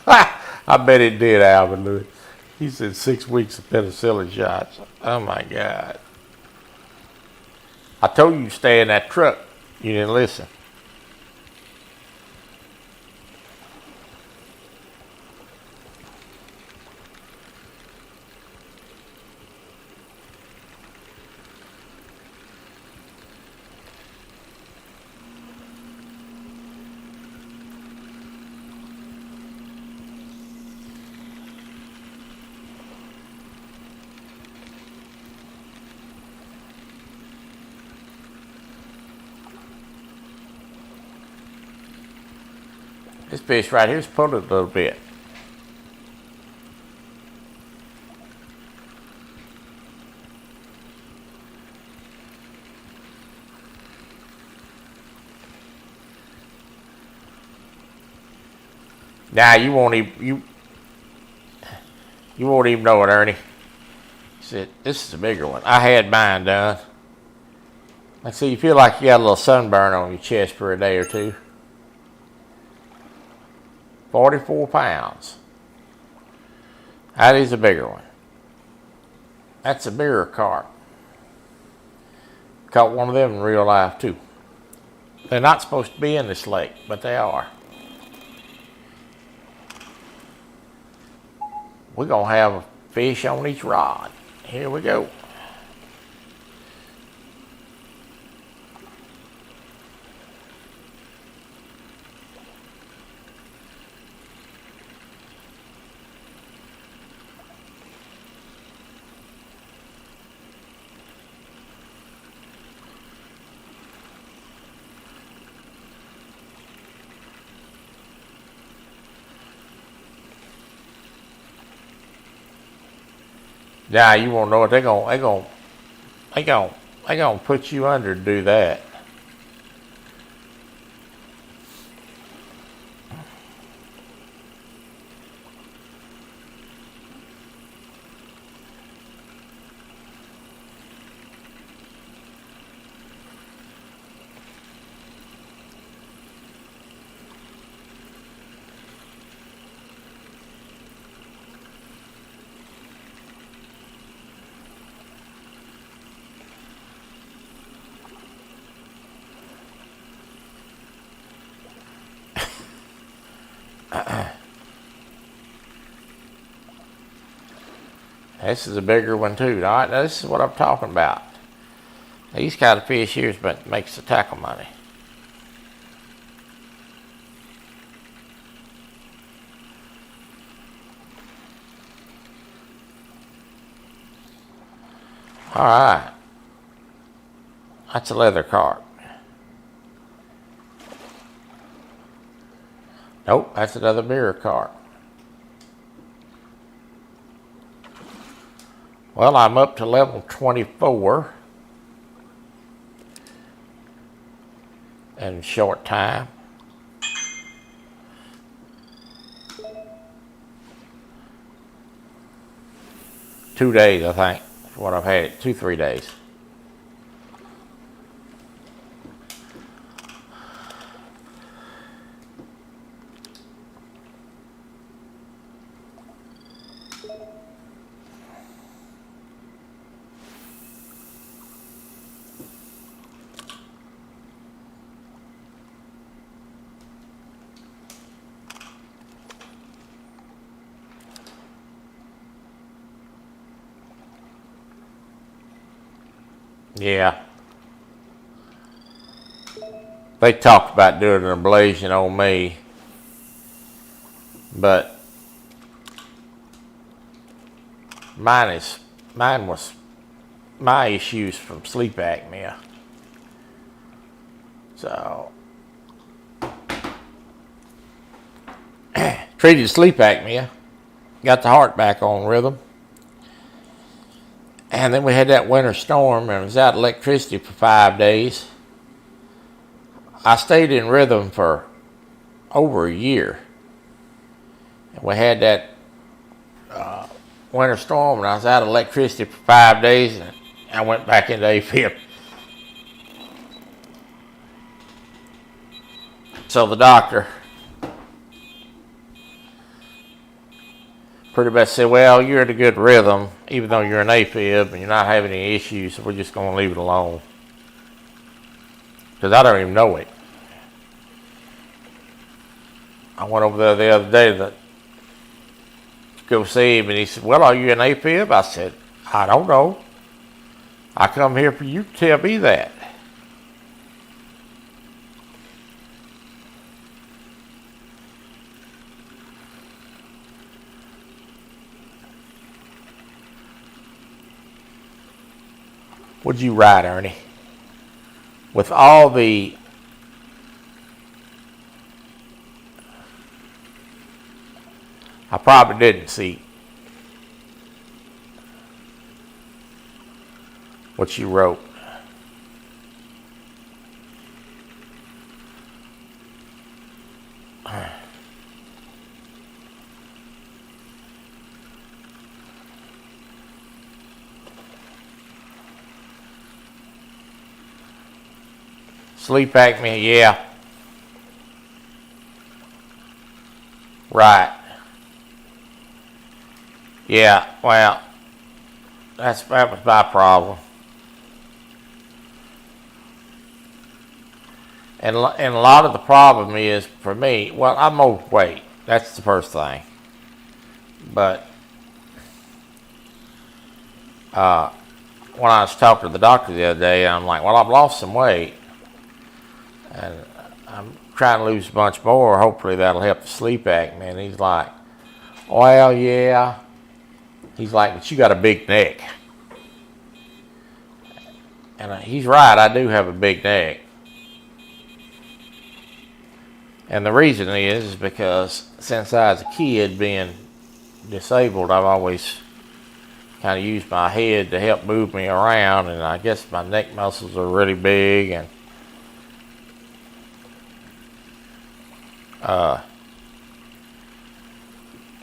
I bet it did, Alvin Lewis. He said 6 weeks of penicillin shots. Oh my God. I told you to stay in that truck. You didn't listen. This fish right here is pulling a little bit. Now you won't even know it, Ernie. He said, "This is a bigger one. I had mine done." Like, see, you feel like you got a little sunburn on your chest for a day or two. 44 pounds. That is a bigger one. That's a bigger carp. Caught one of them in real life too. They're not supposed to be in this lake, but they are. We're going to have a fish on each rod. Here we go. Now you won't know it. They gonna put you under to do that. This is a bigger one too. All right, now this is what I'm talking about. These kind of fish here makes the tackle money. All right, that's a leather carp. Nope, that's another mirror carp. Well, I'm up to level 24 in a short time. Two days, I think, is what I've had. 2-3 days. Yeah. They talked about doing an ablation on me, but mine was my issues from sleep apnea. So treated sleep apnea, got the heart back on rhythm. And then we had that winter storm and I was out of electricity for 5 days. I stayed in rhythm for over a year. And we had that winter storm and I was out of electricity for 5 days and I went back into AFib. So the doctor pretty much said, well, you're in a good rhythm, even though you're in AFib and you're not having any issues, so we're just going to leave it alone. Because I don't even know it. I went over there the other day to go see him, and he said, well, are you in AFib? I said, I don't know. I come here for you to tell me that. What'd you write, Ernie? With all the I probably didn't see what you wrote. Sleep apnea, yeah. Right. Yeah, well, that was my problem. And a lot of the problem is, for me, well, I'm overweight. That's the first thing. But when I was talking to the doctor the other day, I'm like, well, I've lost some weight. And I'm trying to lose a bunch more. Hopefully that'll help the sleep apnea. And he's like, well, yeah. He's like, but you got a big neck. And he's right, I do have a big neck. And the reason is because since I was a kid being disabled, I've always kind of use my head to help move me around, and I guess my neck muscles are really big, and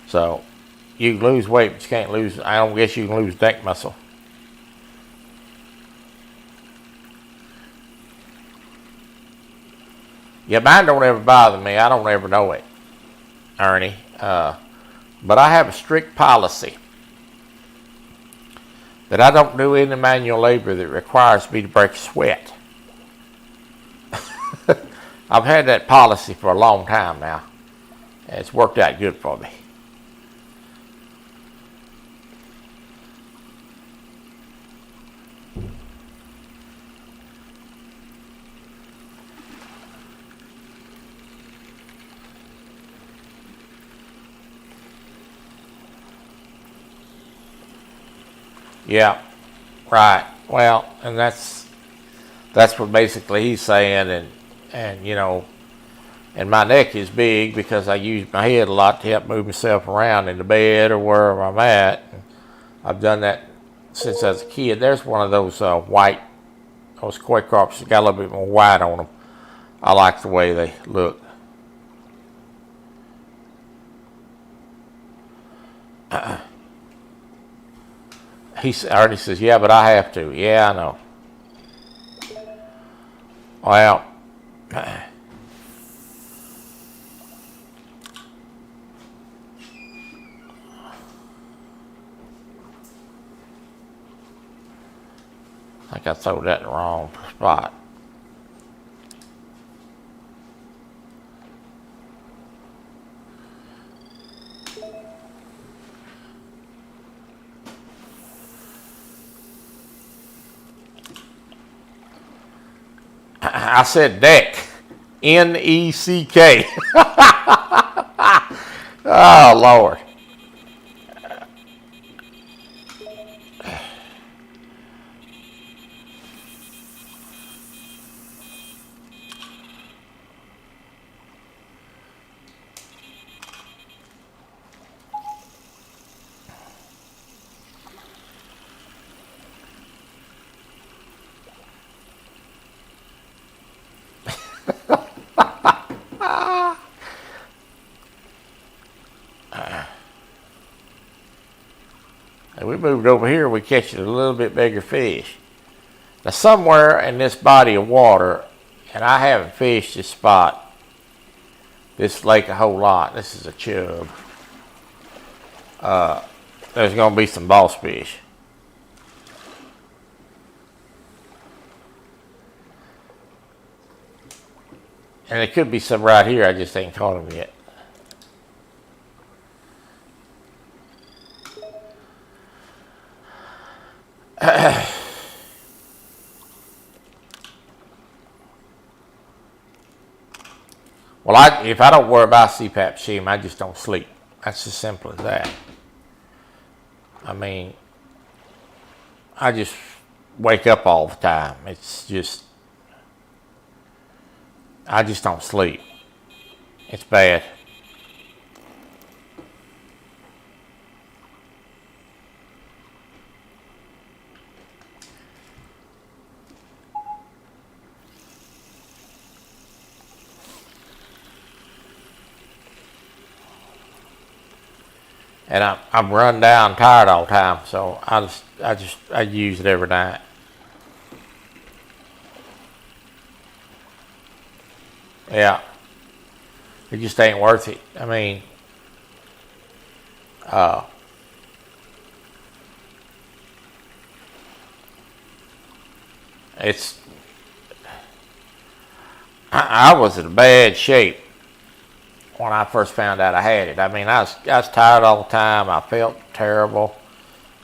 so you can lose weight, but you can't lose, I don't guess you can lose neck muscle. Yeah, mine don't ever bother me. I don't ever know it, Ernie. But I have a strict policy that I don't do any manual labor that requires me to break a sweat. I've had that policy for a long time now, and it's worked out good for me. Yeah, right. Well, and that's what basically he's saying, and you know, and my neck is big because I use my head a lot to help move myself around in the bed or wherever I'm at. And I've done that since I was a kid. There's one of those those koi carps that got a little bit more white on them. I like the way they look. He already says, yeah, but I have to. Yeah, I know. Well, I think I threw that in the wrong spot. I said neck. N-E-C-K. Oh, Lord. And we moved over here, we catch a little bit bigger fish. Now somewhere in this body of water, and I haven't fished this spot, this lake a whole lot, this is a chub, there's going to be some boss fish. And there could be some right here, I just ain't caught them yet. Well, if I don't worry about CPAP shame, I just don't sleep. That's as simple as that. I mean, I just wake up all the time. It's just, I just don't sleep. It's bad. And I'm run down, tired all the time, so I use it every night. Yeah, it just ain't worth it. I mean, it's I was in bad shape when I first found out I had it. I mean, I was tired all the time. I felt terrible.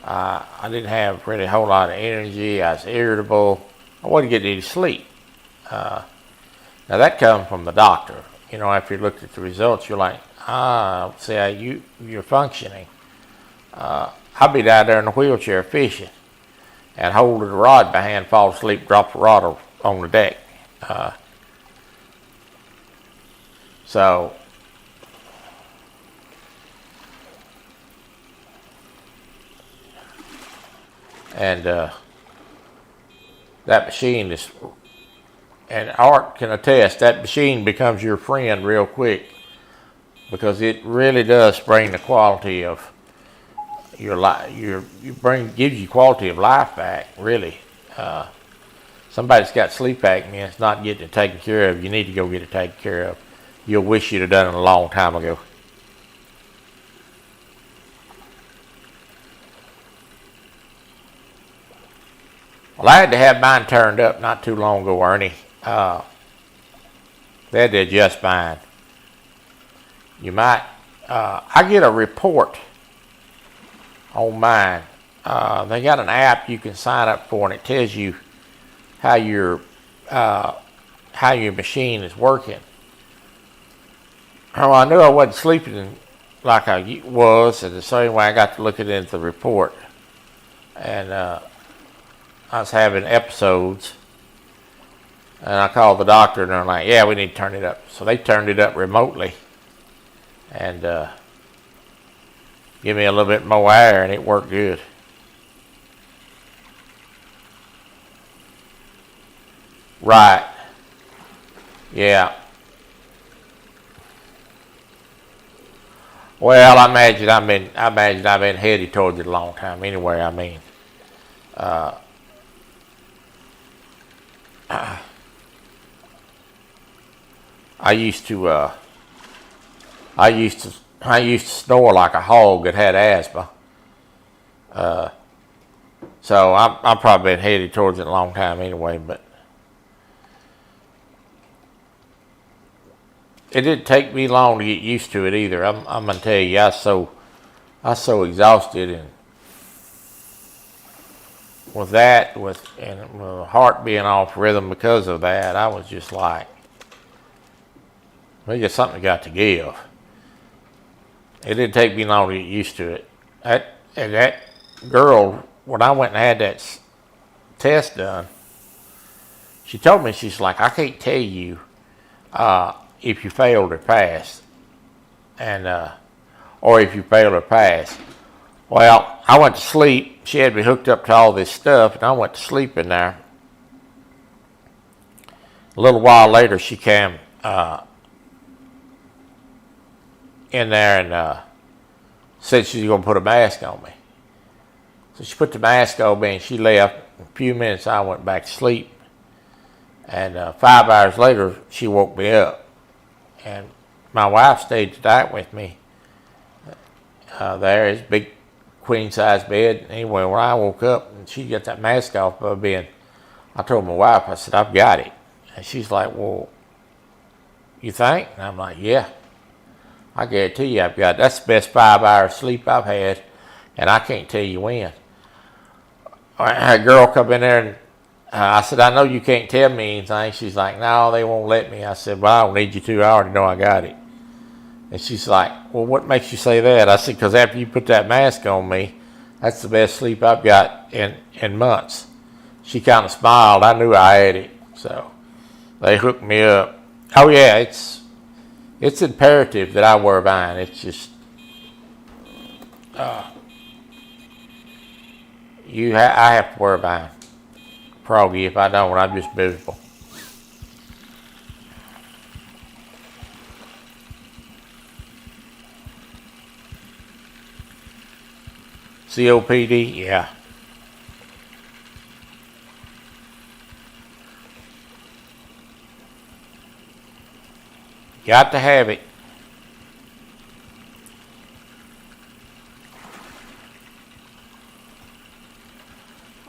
I didn't have really a whole lot of energy. I was irritable. I wasn't getting any sleep. Now that comes from the doctor. You know, after you looked at the results, you're like, see, you're functioning. I'd be down there in the wheelchair fishing and holding the rod by hand, fall asleep, drop the rod on the deck. So And that machine is, and Art can attest, that machine becomes your friend real quick, because it really does bring the quality of your life. Gives you quality of life back, really. Somebody that's got sleep apnea, it's not getting it taken care of. You need to go get it taken care of. You'll wish you'd have done it a long time ago. Well, I had to have mine turned up not too long ago, Ernie. They had to adjust mine. You might, I get a report on mine. They got an app you can sign up for, and it tells you how your machine is working. Oh, I knew I wasn't sleeping like I was, and the same way I got to look at it in the report. And I was having episodes, and I called the doctor, and they're like, yeah, we need to turn it up. So they turned it up remotely, and give me a little bit more air, and it worked good. Right. Yeah. Well, I imagine I've been headed towards it a long time. Anyway, I mean, I used to snore like a hog that had asthma. So I've probably been headed towards it a long time anyway, but it didn't take me long to get used to it either. I'm gonna tell you, I was so exhausted, and with my heart being off rhythm because of that, I was just like, well, just something got to give. It didn't take me long to get used to it. That girl, when I went and had that test done, she told me, she's like, I can't tell you if you failed or passed, and or if you failed or passed. Well, I went to sleep. She had me hooked up to all this stuff, and I went to sleep in there. A little while later, she came in there and said she was going to put a mask on me. So she put the mask on me, and she left. In a few minutes, I went back to sleep. And 5 hours later, she woke me up. And my wife stayed the night with me. There is a big queen-size bed. Anyway, when I woke up and she got that mask off of me, I told my wife, I said, I've got it. And she's like, well, you think? And I'm like, yeah. I guarantee you I've got it. That's the best 5 hours sleep I've had, and I can't tell you when. A girl come in there, and I said, I know you can't tell me anything. She's like, no, they won't let me. I said, well, I don't need you to. I already know I got it. And she's like, well, what makes you say that? I said, because after you put that mask on me, that's the best sleep I've got in months. She kind of smiled. I knew I had it. So they hooked me up. Oh, yeah, it's imperative that I wear mine. It's just, I have to wear mine. Froggy, if I don't, I'm just miserable. COPD, yeah. Got to have it.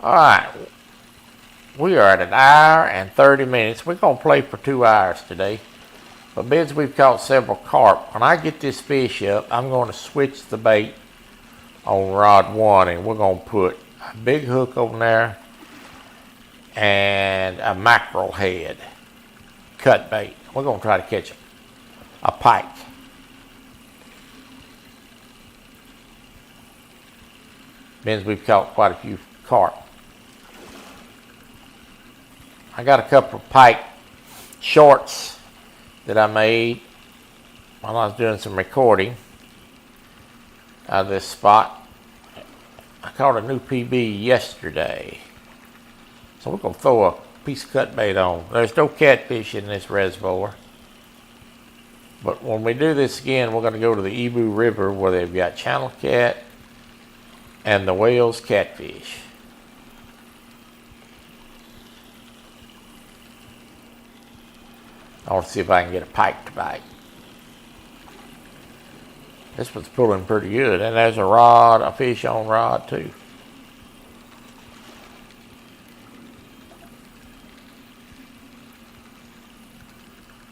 All right. We are at 1 hour and 30 minutes. We're going to play for 2 hours today. But beds, we've caught several carp. When I get this fish up, I'm going to switch the bait on rod 1, and we're going to put a big hook on there and a mackerel head cut bait. We're going to try to catch a pike. Beds, we've caught quite a few carp. I got a couple of pike shorts that I made while I was doing some recording out of this spot. I caught a new PB yesterday. So we're going to throw a piece of cut bait on. There's no catfish in this reservoir. But when we do this again, we're going to go to the Ebu River where they've got channel cat and the whales catfish. I want to see if I can get a pike to bite. This one's pulling pretty good. And there's a fish on rod too.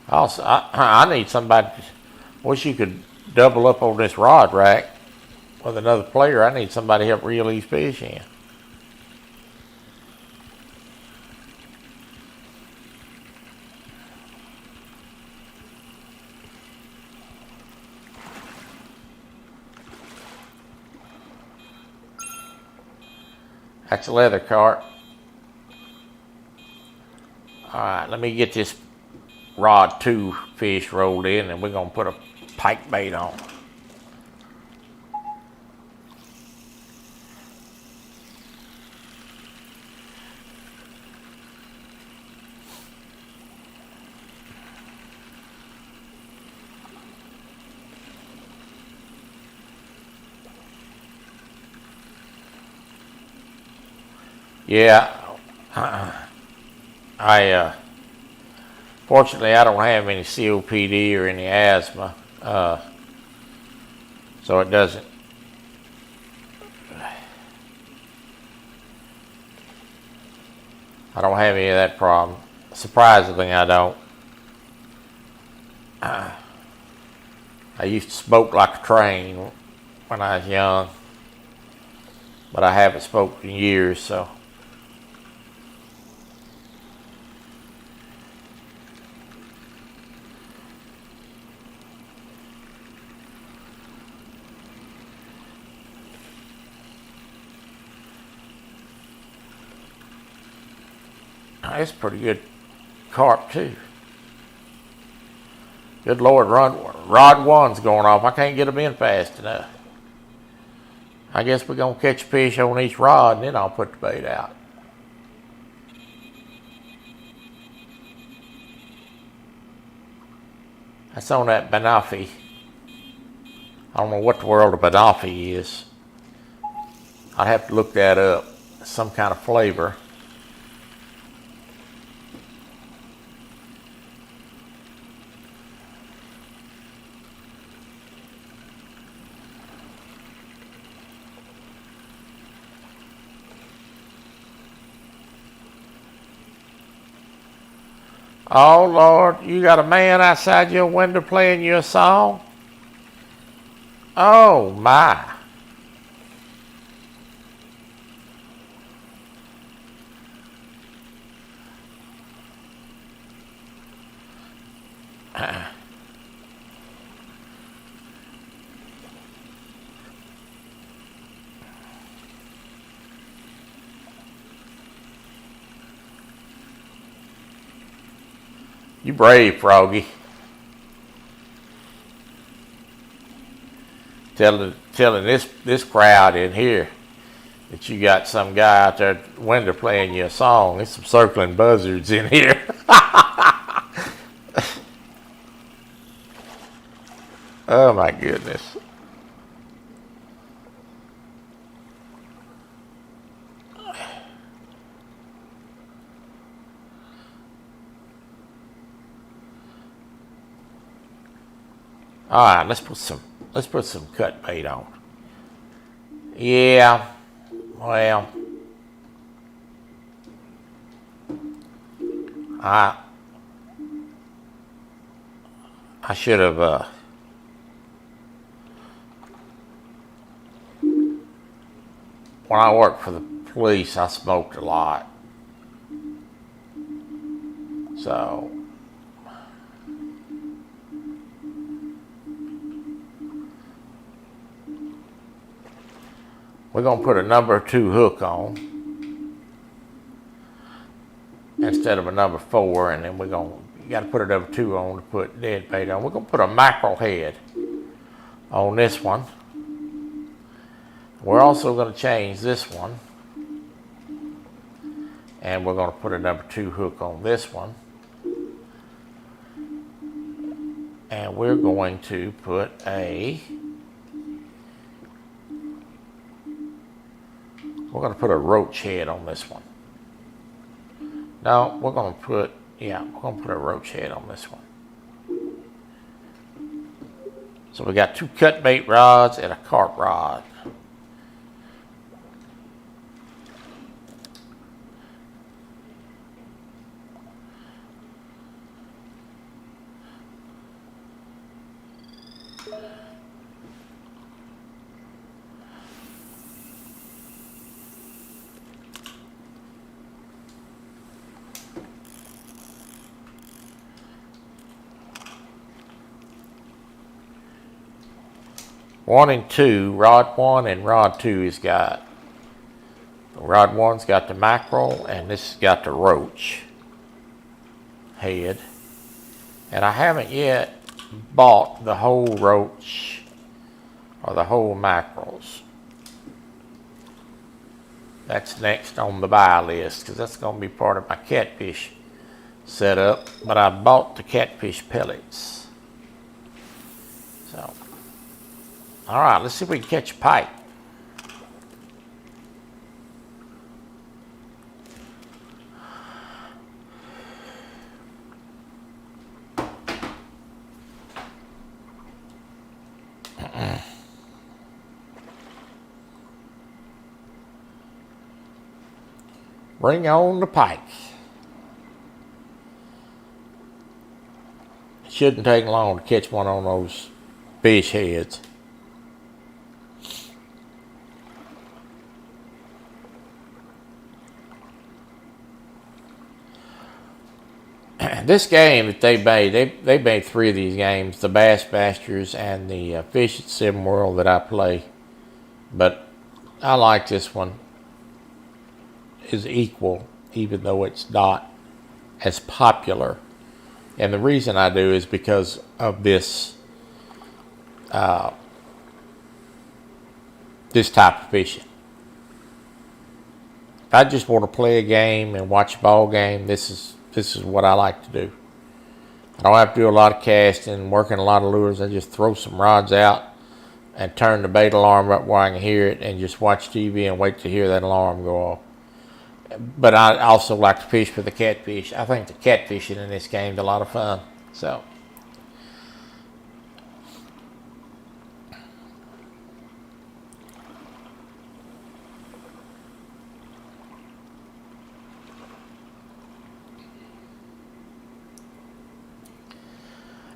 Also, I need somebody. Wish you could double up on this rod rack with another player. I need somebody to help reel these fish in. That's a leather carp. All right, let me get this rod 2 fish rolled in, and we're going to put a pike bait on. Yeah, fortunately I don't have any COPD or any asthma, so it doesn't. I don't have any of that problem. Surprisingly, I don't. I used to smoke like a train when I was young, but I haven't smoked in years, so. That's pretty good carp too. Good Lord, rod 1's going off. I can't get them in fast enough. I guess we're going to catch a fish on each rod and then I'll put the bait out. That's on that banoffee. I don't know what the world of banoffee is. I'd have to look that up. Some kind of flavor. Oh, Lord, you got a man outside your window playing you a song? Oh, my. You brave, Froggy. Telling this crowd in here that you got some guy out there at the window playing you a song. There's some circling buzzards in here. Oh my goodness. All right, let's put some cut bait on. Yeah, well, I should have. When I worked for the police, I smoked a lot, so. We're going to put a number 2 hook on instead of a number 4, and then you got to put a number 2 on to put dead bait on. We're going to put a mackerel head on this one. We're also going to change this one. And we're going to put a number 2 hook on this one. And we're going to put a roach head on this one. No, we're going to put a roach head on this one. So we got 2 cut bait rods and a carp rod. One and two, rod 1 and rod 2 has got, rod 1's got the mackerel and this has got the roach head. And I haven't yet bought the whole roach or the whole mackerels. That's next on the buy list because that's going to be part of my catfish setup. But I bought the catfish pellets. So, all right, let's see if we can catch a pike. Bring on the pike. It shouldn't take long to catch one on those fish heads. This game that they made 3 of these games, the Bass Masters and the Fish at Sim World that I play. But I like this one. Is equal, even though it's not as popular. And the reason I do is because of this this type of fishing. If I just want to play a game and watch a ball game, this is what I like to do. I don't have to do a lot of casting, working a lot of lures. I just throw some rods out and turn the bait alarm up where I can hear it and just watch TV and wait to hear that alarm go off. But I also like to fish for the catfish. I think the catfishing in this game is a lot of fun. So,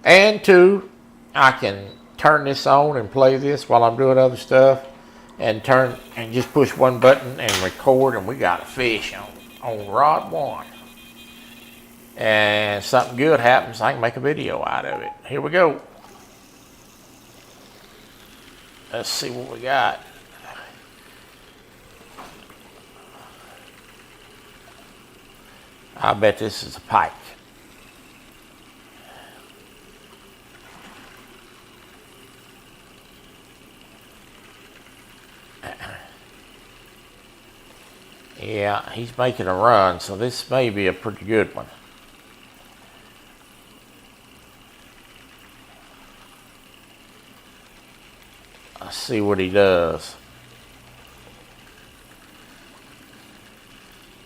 and 2, I can turn this on and play this while I'm doing other stuff. And turn and just push one button and record, and we got a fish on rod 1. And something good happens, I can make a video out of it. Here we go. Let's see what we got. I bet this is a pike. Yeah, he's making a run, so this may be a pretty good one. Let's see what he does.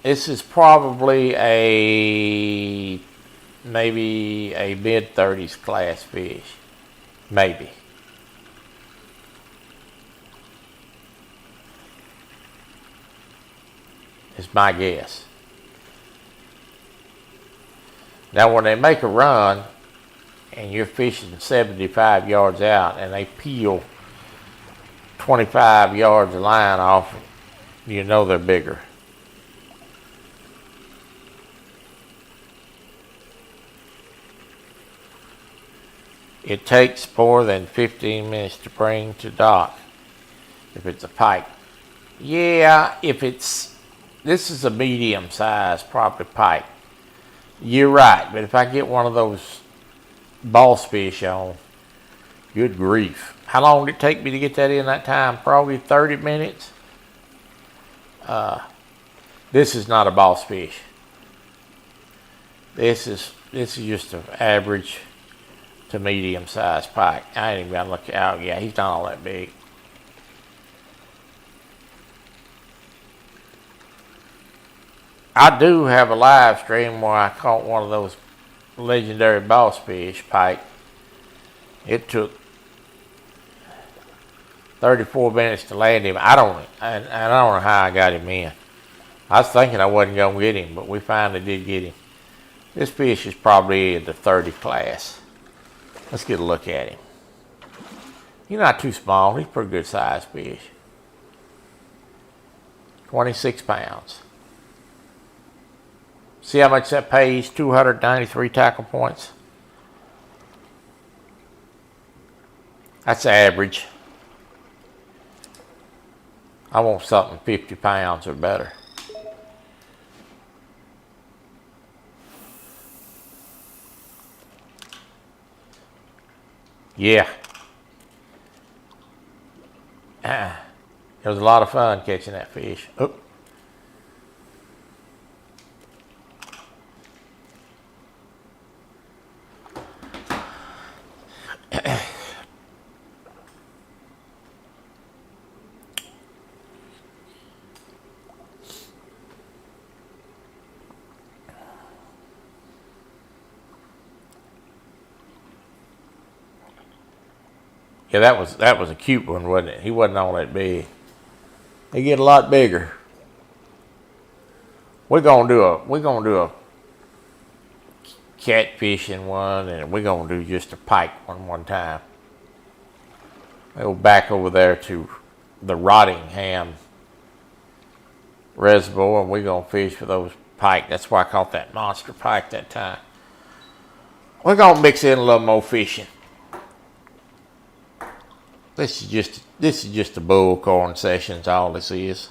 This is probably maybe a mid-30s class fish. Maybe. Is my guess. Now when they make a run and you're fishing 75 yards out and they peel 25 yards of line off, you know they're bigger. It takes more than 15 minutes to bring to dock if it's a pike. Yeah, this is a medium-sized, probably pike. You're right, but if I get one of those boss fish on, Good grief. How long did it take me to get that in that time? Probably 30 minutes. This is not a boss fish. This is just an average to medium sized pike. I ain't even got to look out. Yeah, he's not all that big. I do have a live stream where I caught one of those legendary boss fish pike. It took 34 minutes to land him. I don't know how I got him in. I was thinking I wasn't going to get him, but we finally did get him. This fish is probably in the 30 class. Let's get a look at him. He's not too small. He's a pretty good sized fish. 26 pounds. See how much that pays? 293 tackle points. That's average. I want something 50 pounds or better. Yeah. It was a lot of fun catching that fish. Oop. Yeah, that was a cute one, wasn't it? He wasn't all that big. They get a lot bigger. We're gonna do a catfishing one, and we're gonna do just a pike one time. We'll go back over there to the Rottingham Reservoir, and we're gonna fish for those pike. That's why I caught that monster pike that time. We're gonna mix in a little more fishing. This is just a bullcorn sessions. All this is.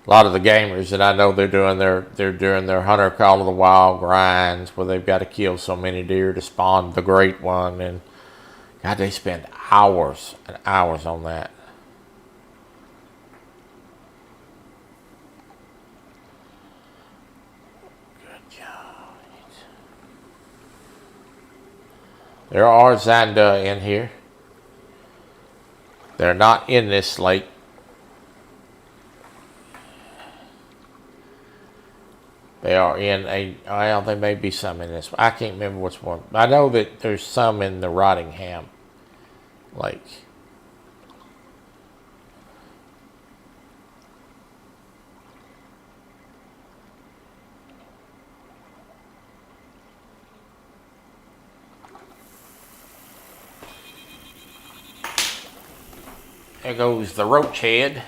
A lot of the gamers that I know, they're doing their hunter call of the wild grinds where they've got to kill so many deer to spawn the great one, and God, they spend hours and hours on that. There are Zanda in here. They're not in this lake. They are in well, there may be some in this. I can't remember which one. I know that there's some in the Rottingham Lake. There goes the roach head.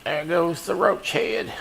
There goes the roach head.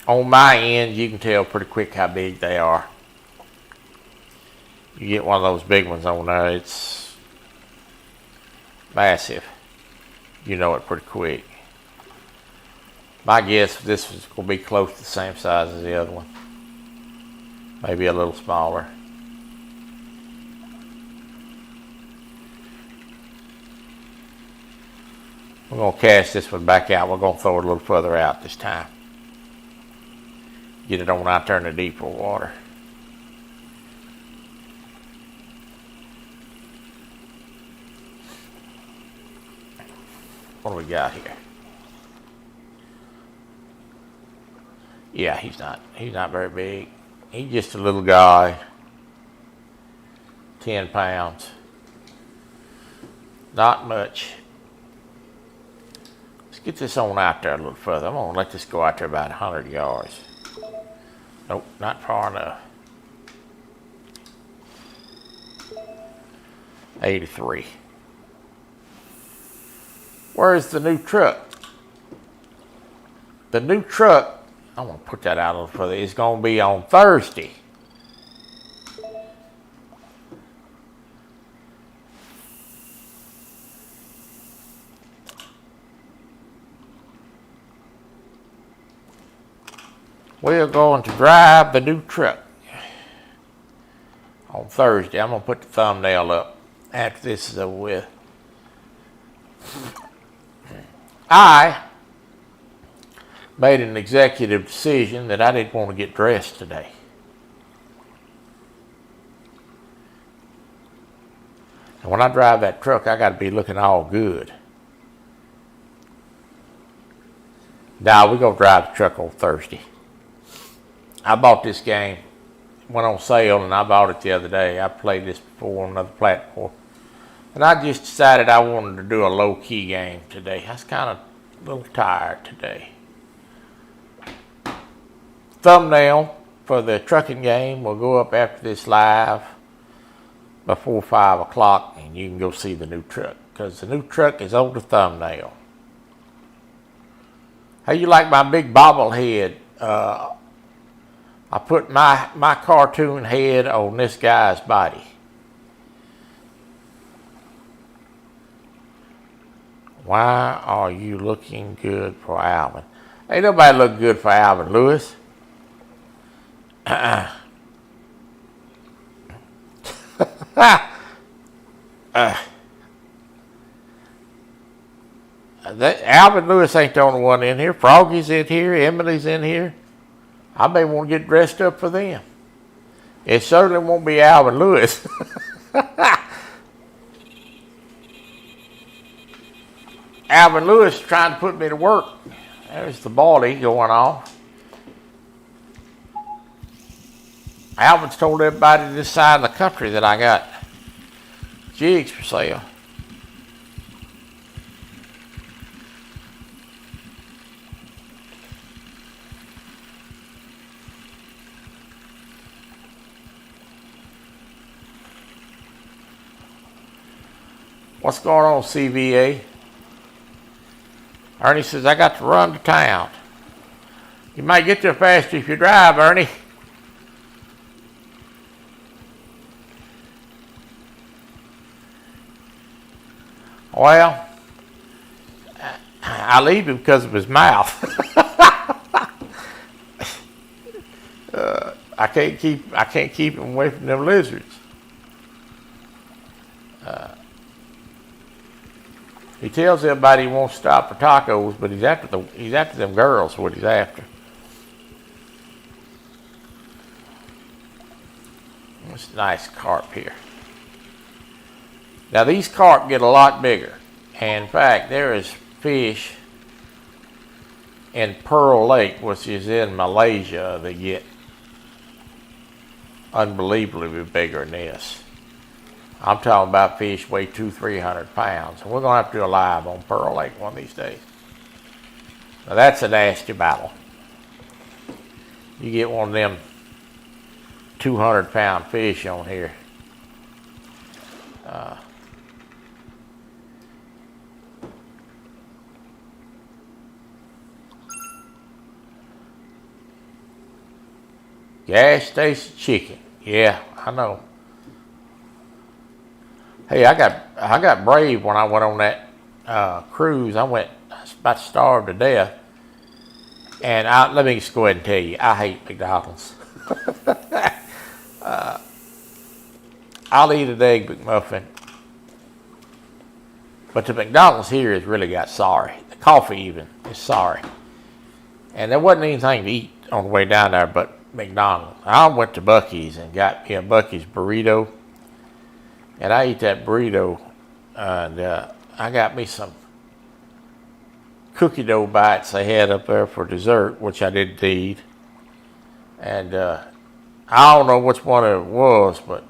On my end, you can tell pretty quick how big they are. You get one of those big ones on there, it's massive. You know it pretty quick. My guess, this is going to be close to the same size as the other one. Maybe a little smaller. We're going to cast this one back out. We're going to throw it a little further out this time. Get it on out there in the deeper water. What do we got here? Yeah, he's not very big. He's just a little guy, 10 pounds. Not much. Let's get this on out there a little further. I'm gonna let this go out there about 100 yards. Nope, not far enough. 83. Where's the new truck? The new truck, I'm going to put that out a little further, is going to be on Thursday. We're going to drive the new truck on Thursday. I'm going to put the thumbnail up after this is over with. I made an executive decision that I didn't want to get dressed today. And when I drive that truck, I got to be looking all good. Now, we're going to drive the truck on Thursday. I bought this game. It went on sale, and I bought it the other day. I played this before on another platform. And I just decided I wanted to do a low-key game today. I was kind of a little tired today. Thumbnail for the trucking game will go up after this live before 5 o'clock, and you can go see the new truck, because the new truck is on the thumbnail. How you like my big bobblehead? I put my cartoon head on this guy's body. Why are you looking good for Alvin? Ain't nobody look good for Alvin Lewis. Alvin Lewis ain't the only one in here. Froggy's in here. Emily's in here. I may want to get dressed up for them. It certainly won't be Alvin Lewis. Alvin Lewis trying to put me to work. There's the ballie going off. Alvin's told everybody this side of the country that I got jigs for sale. What's going on, CVA? Ernie says, I got to run to town. You might get there faster if you drive, Ernie. Well, I leave him because of his mouth. I can't keep him away from them lizards. He tells everybody he won't stop for tacos, but he's after them girls. What he's after. It's nice carp here. Now these carp get a lot bigger. And in fact, there is fish in Pearl Lake, which is in Malaysia, that get unbelievably bigger than this. I'm talking about fish weigh 200-300 pounds. And we're going to have to do a live on Pearl Lake one of these days. Now that's a nasty battle. You get one of them 200-pound fish on here. Gas station chicken. Yeah, I know. Hey, I got brave when I went on that cruise. I was about to starve to death. And let me just go ahead and tell you, I hate McDonald's. I'll eat an egg McMuffin. But the McDonald's here has really got sorry. The coffee even is sorry. And there wasn't anything to eat on the way down there but McDonald's. I went to Buc-ee's and got me a Buc-ee's burrito. And I ate that burrito, and I got me some cookie dough bites they had up there for dessert, which I didn't eat. And I don't know which one it was, but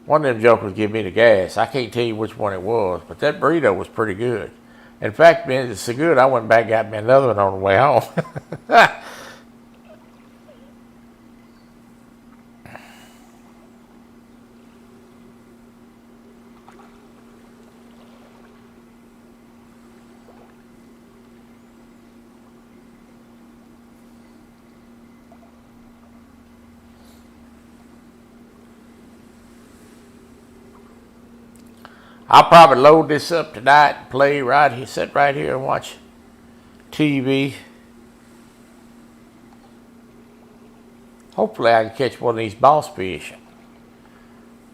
one of them jokers gave me the gas. I can't tell you which one it was, but that burrito was pretty good. In fact, man, it's so good, I went back and got me another one on the way home. I'll probably load this up tonight and play right here, sit right here and watch TV. Hopefully I can catch one of these boss fish.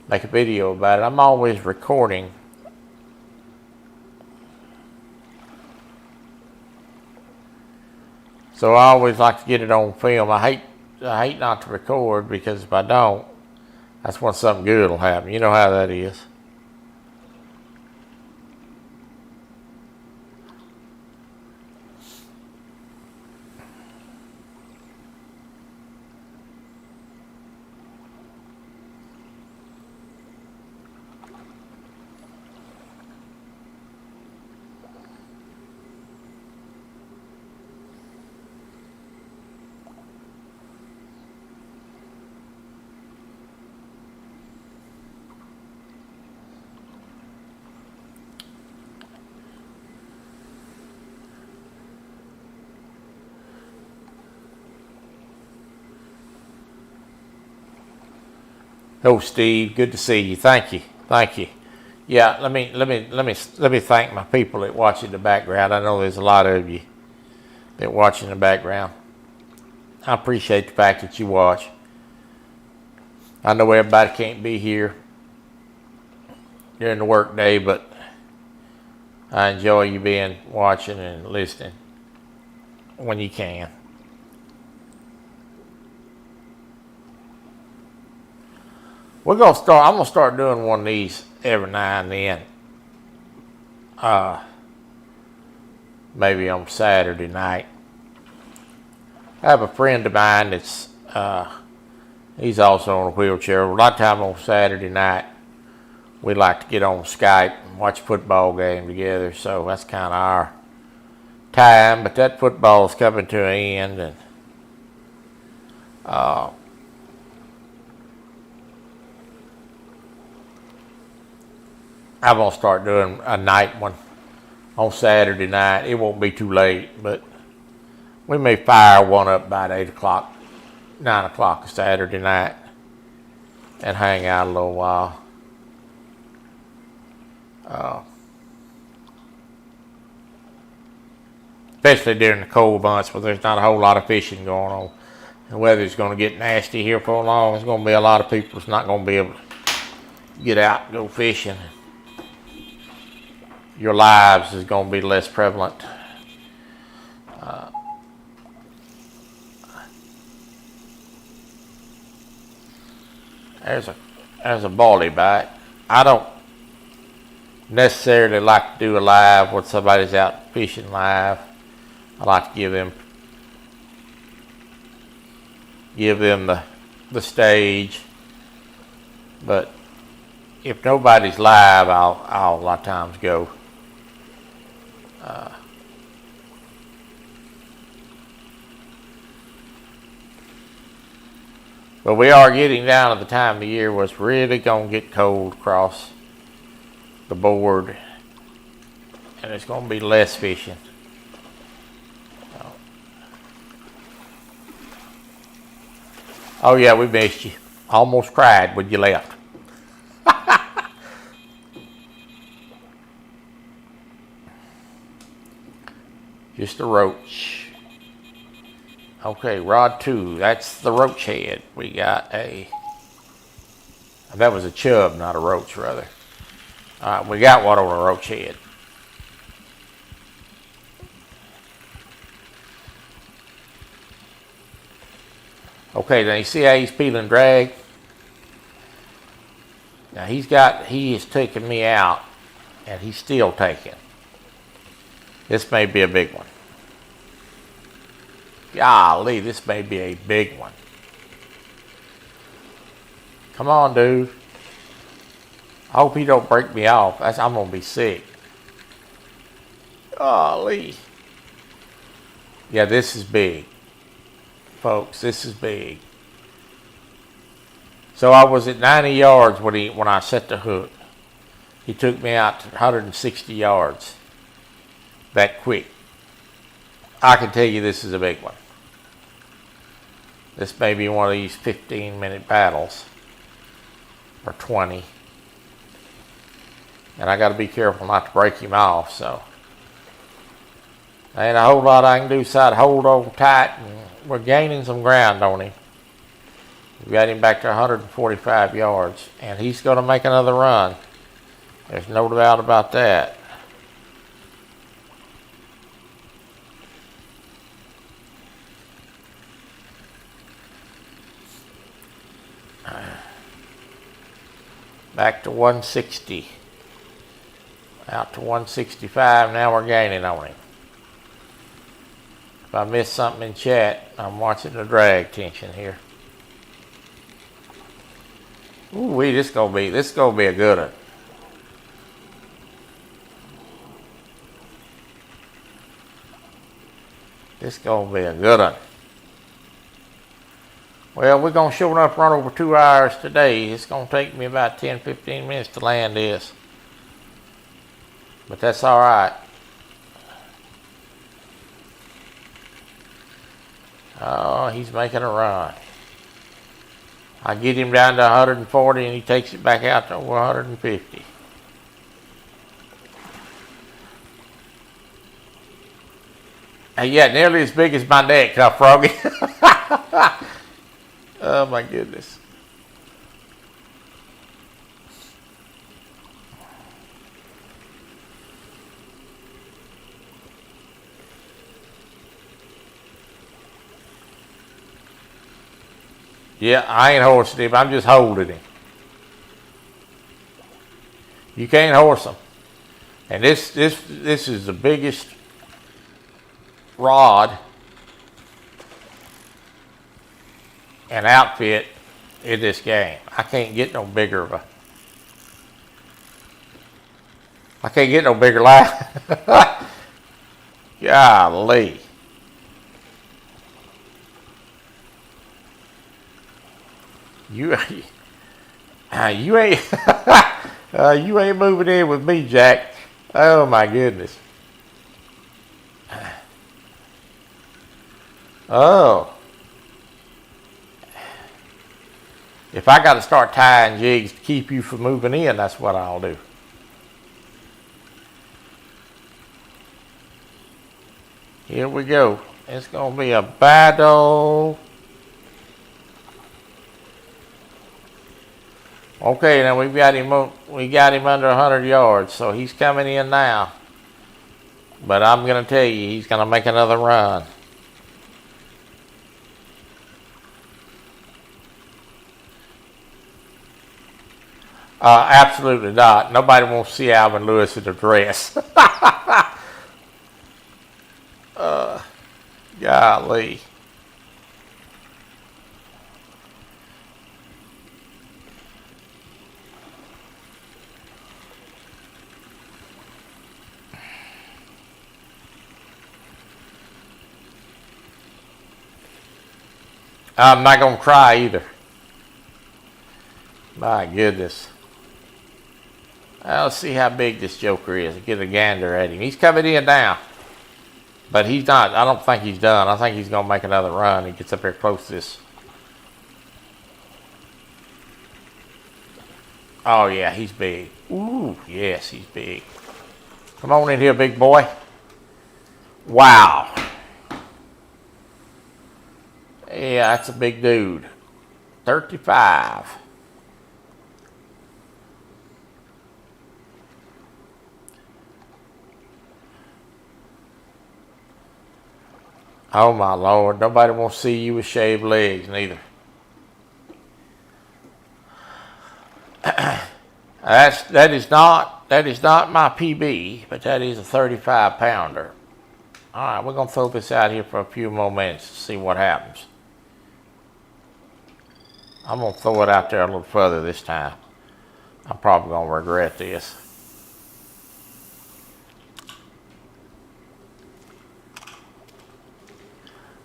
Make a video about it. I'm always recording. So I always like to get it on film. I hate not to record, because if I don't, that's when something good will happen. You know how that is. Oh, Steve, good to see you. Thank you. Yeah, let me thank my people that watch in the background. I know there's a lot of you that watch in the background. I appreciate the fact that you watch. I know everybody can't be here during the work day, but I enjoy you being watching and listening when you can. I'm gonna start doing one of these every now and then. Maybe on Saturday night. I have a friend of mine that's he's also on a wheelchair. A lot of time on Saturday night, we like to get on Skype and watch a football game together. So that's kind of our time. But that football is coming to an end, and I'm going to start doing a night one on Saturday night. It won't be too late, but we may fire one up about 8 o'clock, 9 o'clock Saturday night and hang out a little while. Especially during the cold months where there's not a whole lot of fishing going on. The weather's going to get nasty here for long. There's going to be a lot of people that's not going to be able to get out and go fishing. Your lives is going to be less prevalent. There's a baldy bite. I don't necessarily like to do a live when somebody's out fishing live. I like to give them the stage. But if nobody's live, I'll a lot of times go. But we are getting down to the time of the year where it's really going to get cold across the board, and it's going to be less fishing. Oh yeah, we missed you. Almost cried when you left. Just a roach. Okay, rod 2. That's the roach head. We got that was a chub, not a roach, rather. All right, we got one on a roach head. Okay, now you see how he's peeling drag? Now he is taking me out, and he's still taking. This may be a big one. Golly, this may be a big one. Come on, dude. I hope he don't break me off. I'm going to be sick. Golly. Yeah, this is big. Folks, this is big. So I was at 90 yards when I set the hook. He took me out to 160 yards that quick. I can tell you this is a big one. This may be one of these 15-minute paddles, or 20. And I got to be careful not to break him off, so. Ain't a whole lot I can do besides hold on tight, and we're gaining some ground on him. We got him back to 145 yards, and he's going to make another run. There's no doubt about that. Back to 160. Out to 165. Now we're gaining on him. If I miss something in chat, I'm watching the drag tension here. Ooh, this is gonna be a good one. This is gonna be a good one. Well, we're gonna sure enough run over 2 hours today. It's gonna take me about 10-15 minutes to land this. But that's all right. Oh, he's making a run. I get him down to 140 and he takes it back out to 150. And yeah, nearly as big as my neck, huh, Froggy? Oh my goodness. Yeah, I ain't horsing him. I'm just holding him. You can't horse him. And this is the biggest rod and outfit in this game. I can't get no bigger of a. I can't get no bigger line. Golly. You ain't you ain't moving in with me, Jack. Oh my goodness. Oh. If I got to start tying jigs to keep you from moving in, that's what I'll do. Here we go. It's gonna be a battle. Okay, now we got him under 100 yards, so he's coming in now. But I'm gonna tell you, he's gonna make another run. Absolutely not. Nobody wants to see Alvin Lewis in a dress. Golly. I'm not going to cry either. My goodness. Let's see how big this joker is. Get a gander at him. He's coming in now. But he's not. I don't think he's done. I think he's going to make another run. He gets up here close to this. Oh, yeah, he's big. Ooh, yes, he's big. Come on in here, big boy. Wow. Yeah, that's a big dude. 35. Oh my Lord, nobody wants to see you with shaved legs neither. That is not my PB, but that is a 35 pounder. All right, we're going to throw this out here for a few more minutes to see what happens. I'm going to throw it out there a little further this time. I'm probably going to regret this.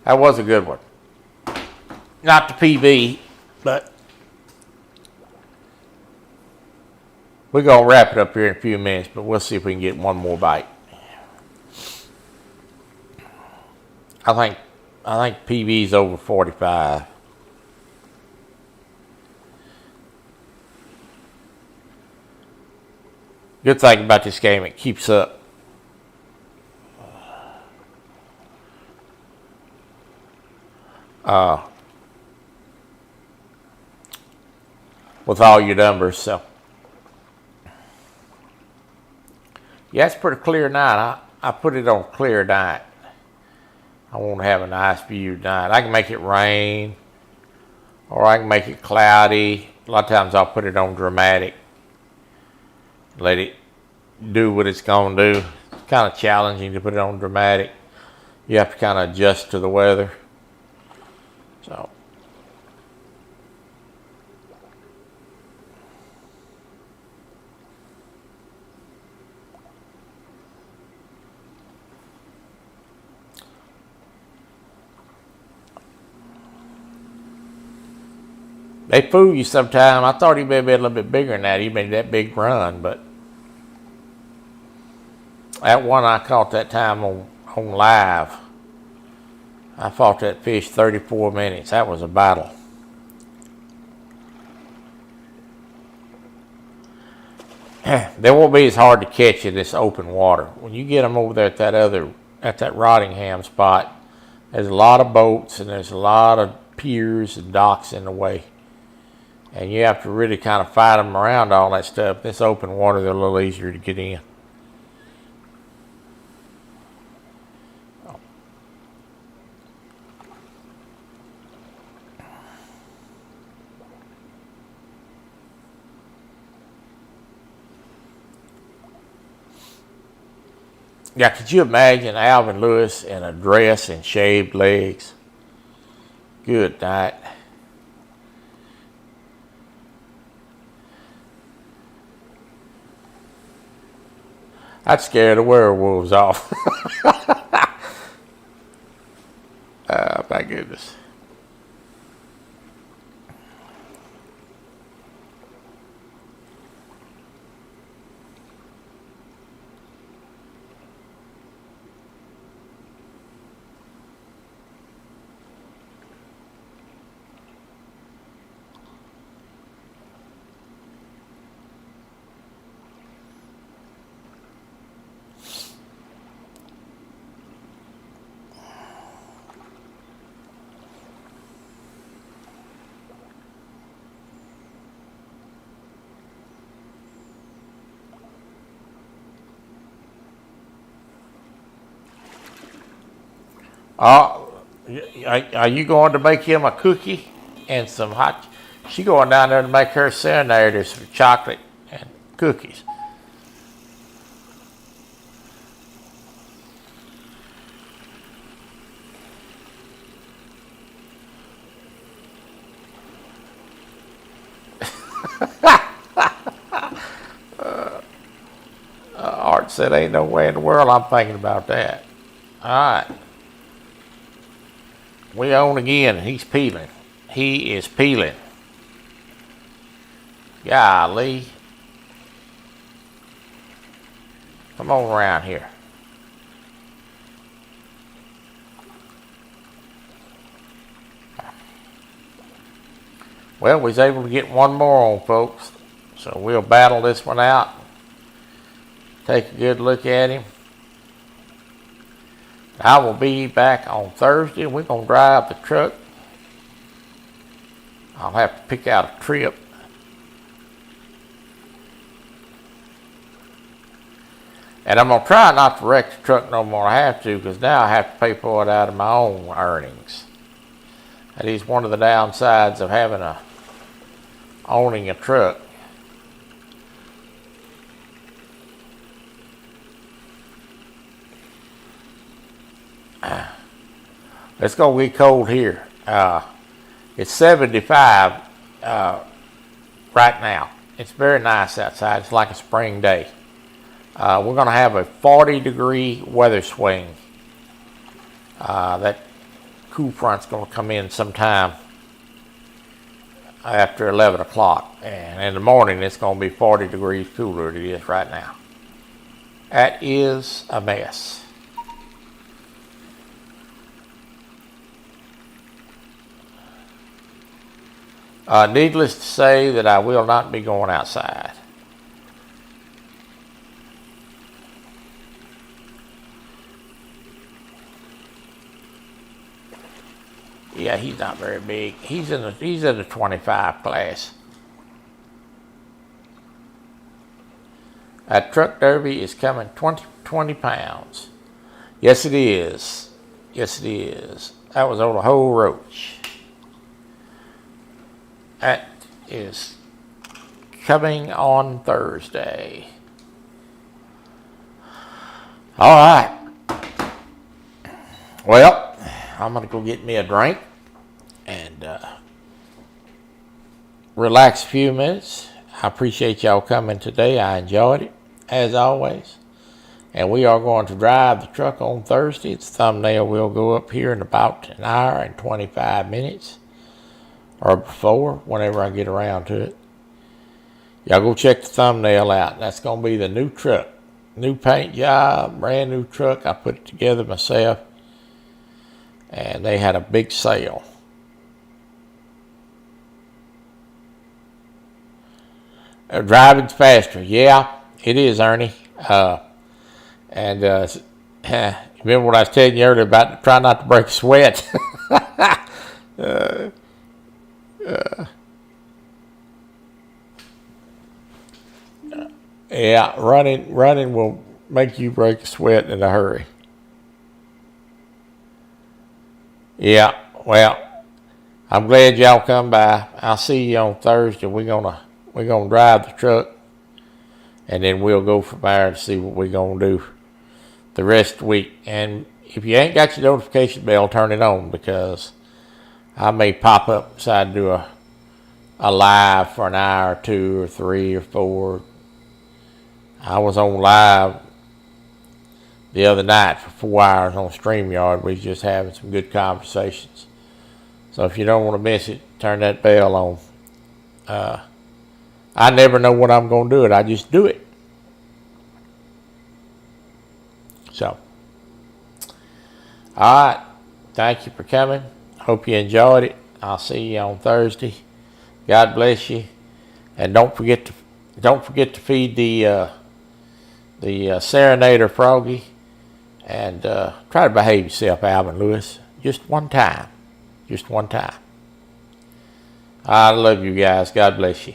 That was a good one. Not the PB, but we're going to wrap it up here in a few minutes, but we'll see if we can get one more bite. I think PB's over 45. Good thing about this game, it keeps up. With all your numbers, so yeah, it's pretty clear night. I put it on clear night. I want to have a nice view tonight. I can make it rain, or I can make it cloudy. A lot of times I'll put it on dramatic. Let it do what it's going to do. It's kind of challenging to put it on dramatic. You have to kind of adjust to the weather. So. They fool you sometimes. I thought he may be a little bit bigger than that. He made that big run, but that one I caught that time on live, I fought that fish 34 minutes. That was a battle. They won't be as hard to catch in this open water. When you get them over there at that Rottingham spot, there's a lot of boats and there's a lot of piers and docks in the way. And you have to really kind of fight them around all that stuff. This open water, they're a little easier to get in. Yeah, could you imagine Alvin Lewis in a dress and shaved legs? Good night. I'd scare the werewolves off. Oh, my goodness. Are you going to make him a cookie and some hot? She going down there to make her serenaders for chocolate and cookies. Art said, "Ain't no way in the world I'm thinking about that." All right. We on again. He's peeling. He is peeling. Golly. Come on around here. Well, we was able to get one more on, folks. So we'll battle this one out. Take a good look at him. I will be back on Thursday. We're going to drive the truck. I'll have to pick out a trip. And I'm going to try not to wreck the truck no more. I have to, because now I have to pay for it out of my own earnings. That is one of the downsides of owning a truck. It's going to get cold here. It's 75 right now. It's very nice outside. It's like a spring day. We're going to have a 40-degree weather swing. That cool front's going to come in sometime after 11 o'clock. And in the morning, it's going to be 40 degrees cooler than it is right now. That is a mess. Needless to say that I will not be going outside. Yeah, he's not very big. He's in the 25 class. That truck derby is coming 20 pounds. Yes, it is. Yes, it is. That was on the whole roach. That is coming on Thursday. All right. Well, I'm going to go get me a drink and relax a few minutes. I appreciate y'all coming today. I enjoyed it, as always. And we are going to drive the truck on Thursday. Its thumbnail will go up here in about an hour and 25 minutes. Or before, whenever I get around to it. Y'all go check the thumbnail out. That's going to be the new truck. New paint job, brand new truck. I put it together myself. And they had a big sale. Driving's faster. Yeah, it is, Ernie. Remember what I was telling you earlier about trying not to break a sweat? Yeah, running will make you break a sweat in a hurry. Yeah, well, I'm glad y'all come by. I'll see you on Thursday. We're gonna drive the truck, and then we'll go from there to see what we're gonna do the rest of the week. And if you ain't got your notification bell, turn it on, because I may pop up, decide to do a live for an hour or 2 or 3 or 4. I was on live the other night for 4 hours on StreamYard. We was just having some good conversations. So if you don't want to miss it, turn that bell on. I never know when I'm going to do it. I just do it. So, all right. Thank you for coming. Hope you enjoyed it. I'll see you on Thursday. God bless you. And don't forget to feed the Serenader Froggy. And try to behave yourself, Alvin Lewis. Just one time. Just one time. I love you guys. God bless you.